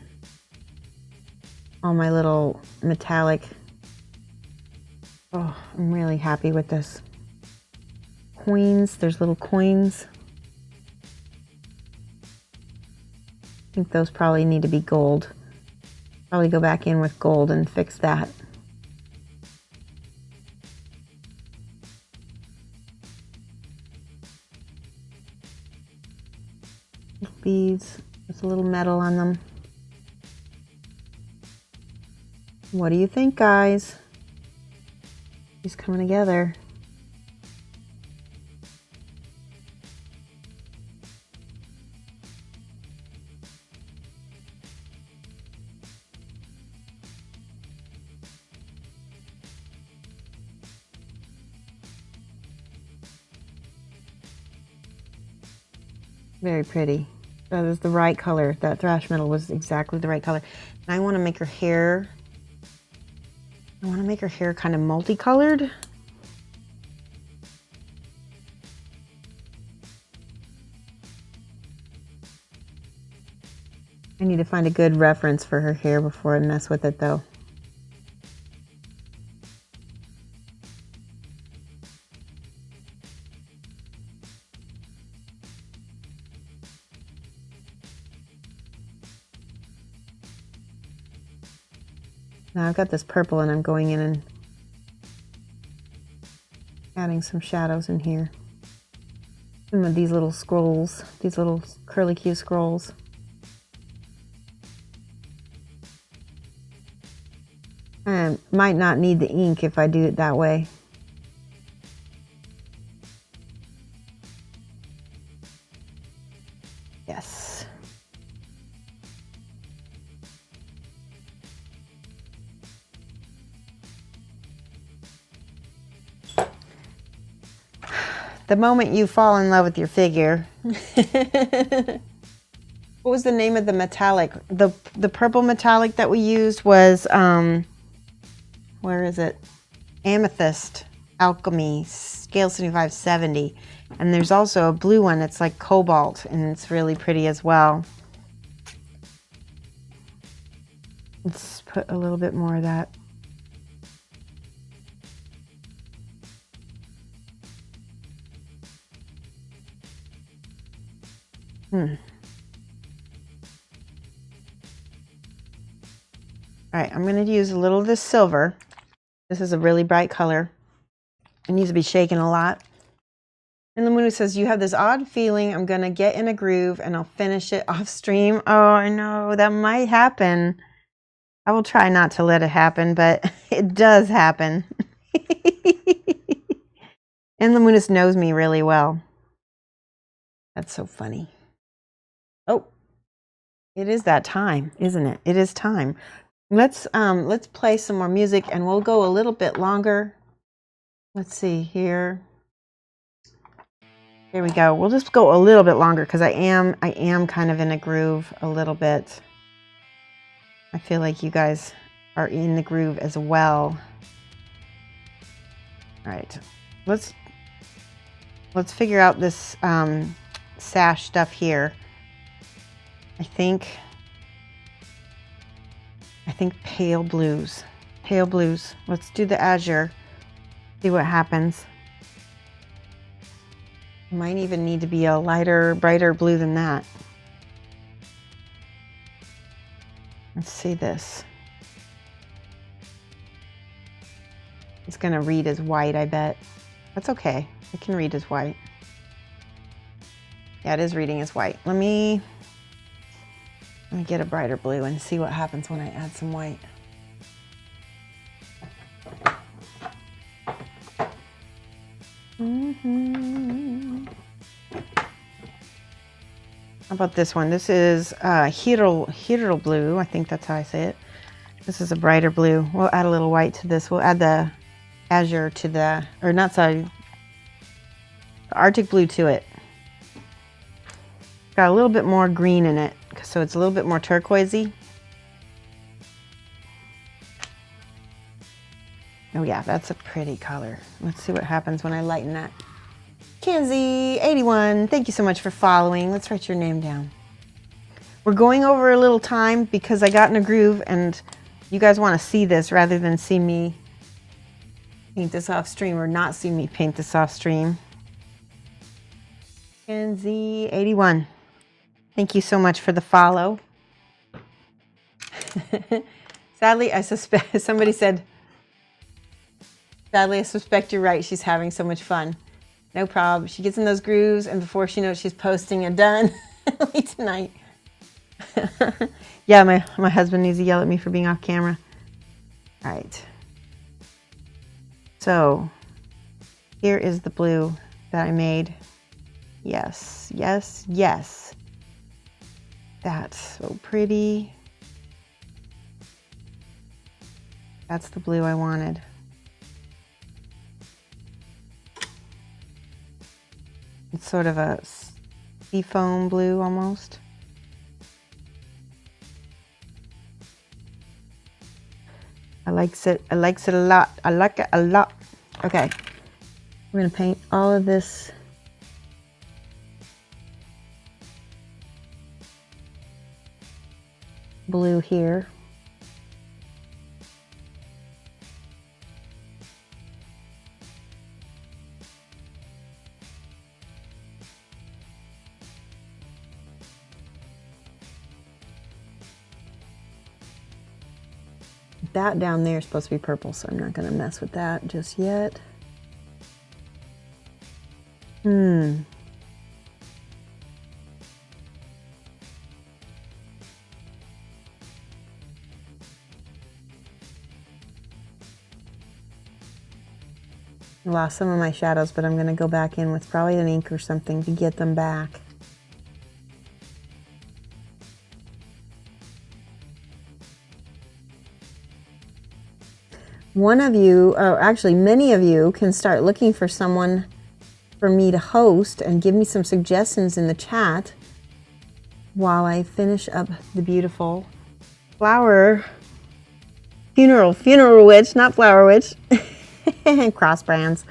all my little metallic. Oh, I'm really happy with this. Coins, there's little coins. I think those probably need to be gold. Probably go back in with gold and fix that. Beads with a little metal on them. What do you think, guys? He's coming together. Very pretty. That is the right color. That thrash metal was exactly the right color. And I want to make her hair, kind of multicolored. I need to find a good reference for her hair before I mess with it though. Now I've got this purple and I'm going in and adding some shadows in here. Some of these little scrolls, these little curly Q scrolls. I might not need the ink if I do it that way. Yes. The moment you fall in love with your figure. What was the name of the metallic? The purple metallic that we used was, where is it? Amethyst Alchemy, scale 7570. And there's also a blue one that's like cobalt, and it's really pretty as well. Let's put a little bit more of that. All right, I'm going to use a little of this silver. This is a really bright color. It needs to be shaken a lot. And the moon says, you have this odd feeling. I'm going to get in a groove and I'll finish it off stream. Oh, I know that might happen. I will try not to let it happen, but it does happen. And the moon knows me really well. That's so funny. Oh, it is that time, isn't it? It is time. Let's play some more music and we'll go a little bit longer. Let's see here. Here we go. We'll just go a little bit longer because I am kind of in a groove a little bit. I feel like you guys are in the groove as well. All right, let's figure out this sash stuff here. I think pale blues. Pale blues. Let's do the azure. See what happens. Might even need to be a lighter, brighter blue than that. Let's see this. It's gonna read as white, I bet. That's okay. It can read as white. Yeah, it is reading as white. Let me get a brighter blue and see what happens when I add some white. How about this one? This is ethereal blue. I think that's how I say it. This is a brighter blue. We'll add a little white to this. We'll add the azure to the, or not, sorry, Arctic blue to it. Got a little bit more green in it, so it's a little bit more turquoisey. Oh yeah, that's a pretty color. Let's see what happens when I lighten that. Kenzie81, thank you so much for following. Let's write your name down. We're going over a little time because I got in a groove and you guys want to see this rather than see me paint this off stream or not see me paint this off stream. Kenzie81, thank you so much for the follow. Sadly, I suspect, somebody said, sadly, I suspect you're right. She's having so much fun. No problem. She gets in those grooves, and before she knows, she's posting a done late tonight. Yeah, my husband needs to yell at me for being off camera. All right. So here is the blue that I made. Yes, yes, yes. That's so pretty. That's the blue I wanted. It's sort of a seafoam blue almost. I likes it a lot. I like it a lot. Okay, we're gonna paint all of this blue here. That down there is supposed to be purple, so I'm not going to mess with that just yet. The I lost some of my shadows, but I'm going to go back in with probably an ink or something to get them back. One of you, or actually many of you, can start looking for someone for me to host and give me some suggestions in the chat while I finish up the beautiful flower funeral witch, not flower witch. Cross brands.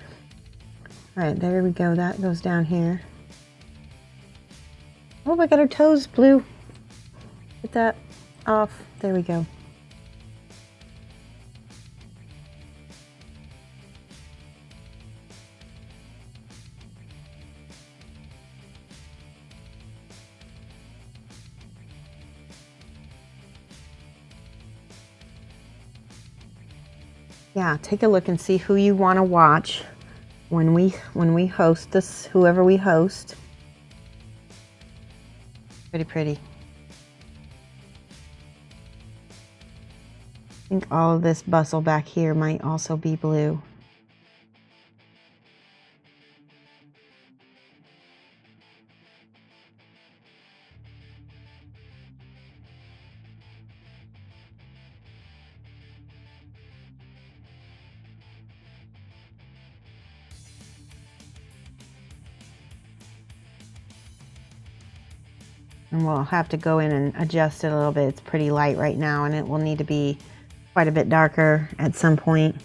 All right, there we go. That goes down here. Oh, I got her toes blue. Get that off. There we go. Yeah, take a look and see who you want to watch when we host this, whoever we host. Pretty pretty. I think all of this bustle back here might also be blue. And we'll have to go in and adjust it a little bit. It's pretty light right now, and it will need to be quite a bit darker at some point.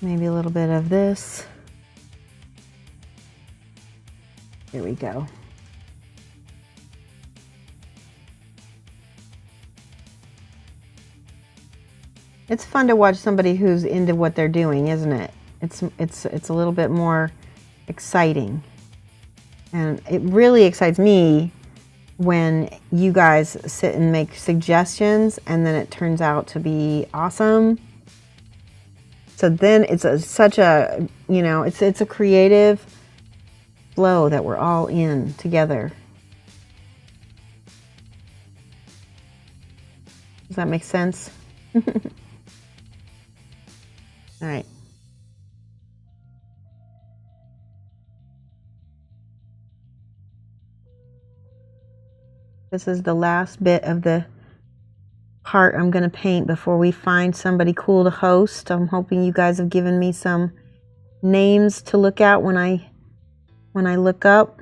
Maybe a little bit of this. Here we go. It's fun to watch somebody who's into what they're doing, isn't it? It's a little bit more exciting. And it really excites me when you guys sit and make suggestions and then it turns out to be awesome. So then it's such a, you know, it's a creative flow that we're all in together. Does that make sense? All right. This is the last bit of the part I'm going to paint before we find somebody cool to host. I'm hoping you guys have given me some names to look at when I when I look up.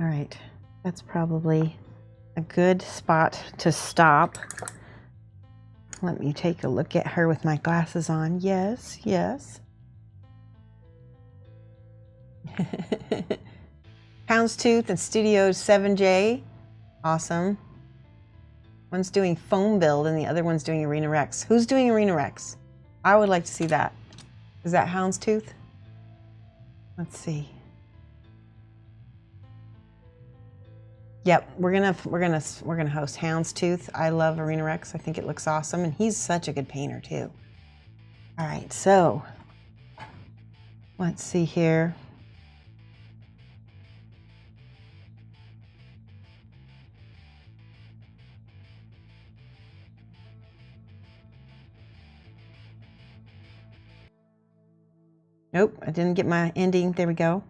All right, that's probably a good spot to stop. Let me take a look at her with my glasses on. Yes, yes. Houndstooth and Studio 7J. Awesome. One's doing foam build and the other one's doing Arena Rex. Who's doing Arena Rex? I would like to see that. Is that Houndstooth? Let's see. Yep, we're gonna host Houndstooth. I love Arena Rex. I think it looks awesome, and he's such a good painter too. All right, so let's see here. Nope, I didn't get my ending. There we go.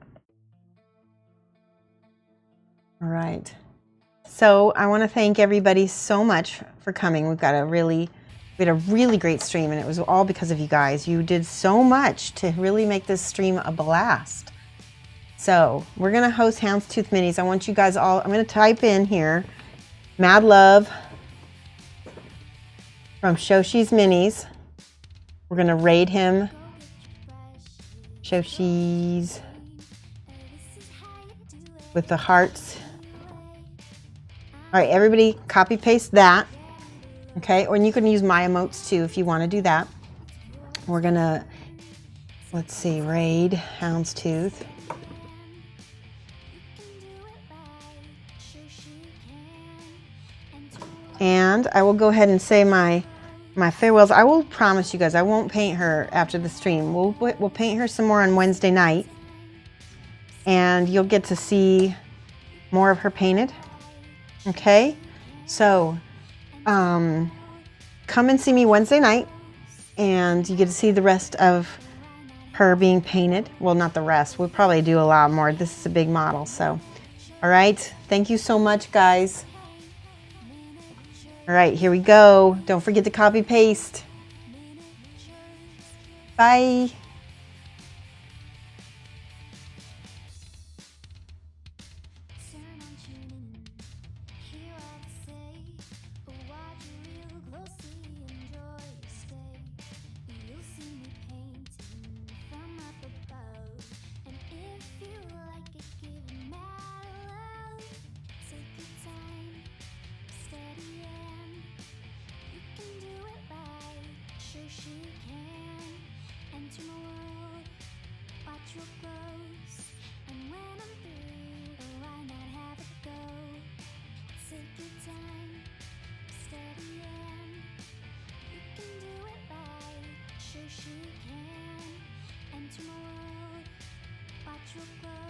All right. So I want to thank everybody so much for coming. We had a really great stream, and it was all because of you guys. You did so much to really make this stream a blast. So we're going to host Houndstooth Minis. I want you guys all, I'm going to type in here, Mad Love from Shoshie's Minis. We're going to raid him. Shoshie's with the hearts. All right, everybody copy paste that. Okay, or you can use my emotes too if you want to do that. We're gonna, let's see, raid Houndstooth. And I will go ahead and say my farewells. I will promise you guys I won't paint her after the stream. We'll paint her some more on Wednesday night, and you'll get to see more of her painted. Okay, so come and see me Wednesday night, and you get to see the rest of her being painted. Well, not the rest. We'll probably do a lot more. This is a big model, so. All right, thank you so much, guys. All right, here we go. Don't forget to copy paste. Bye. Shoshie can enter my world, watch real close, and when I'm through, why not have it go? Take your time, steady and you can do it right. Shoshie can enter my world, watch real close.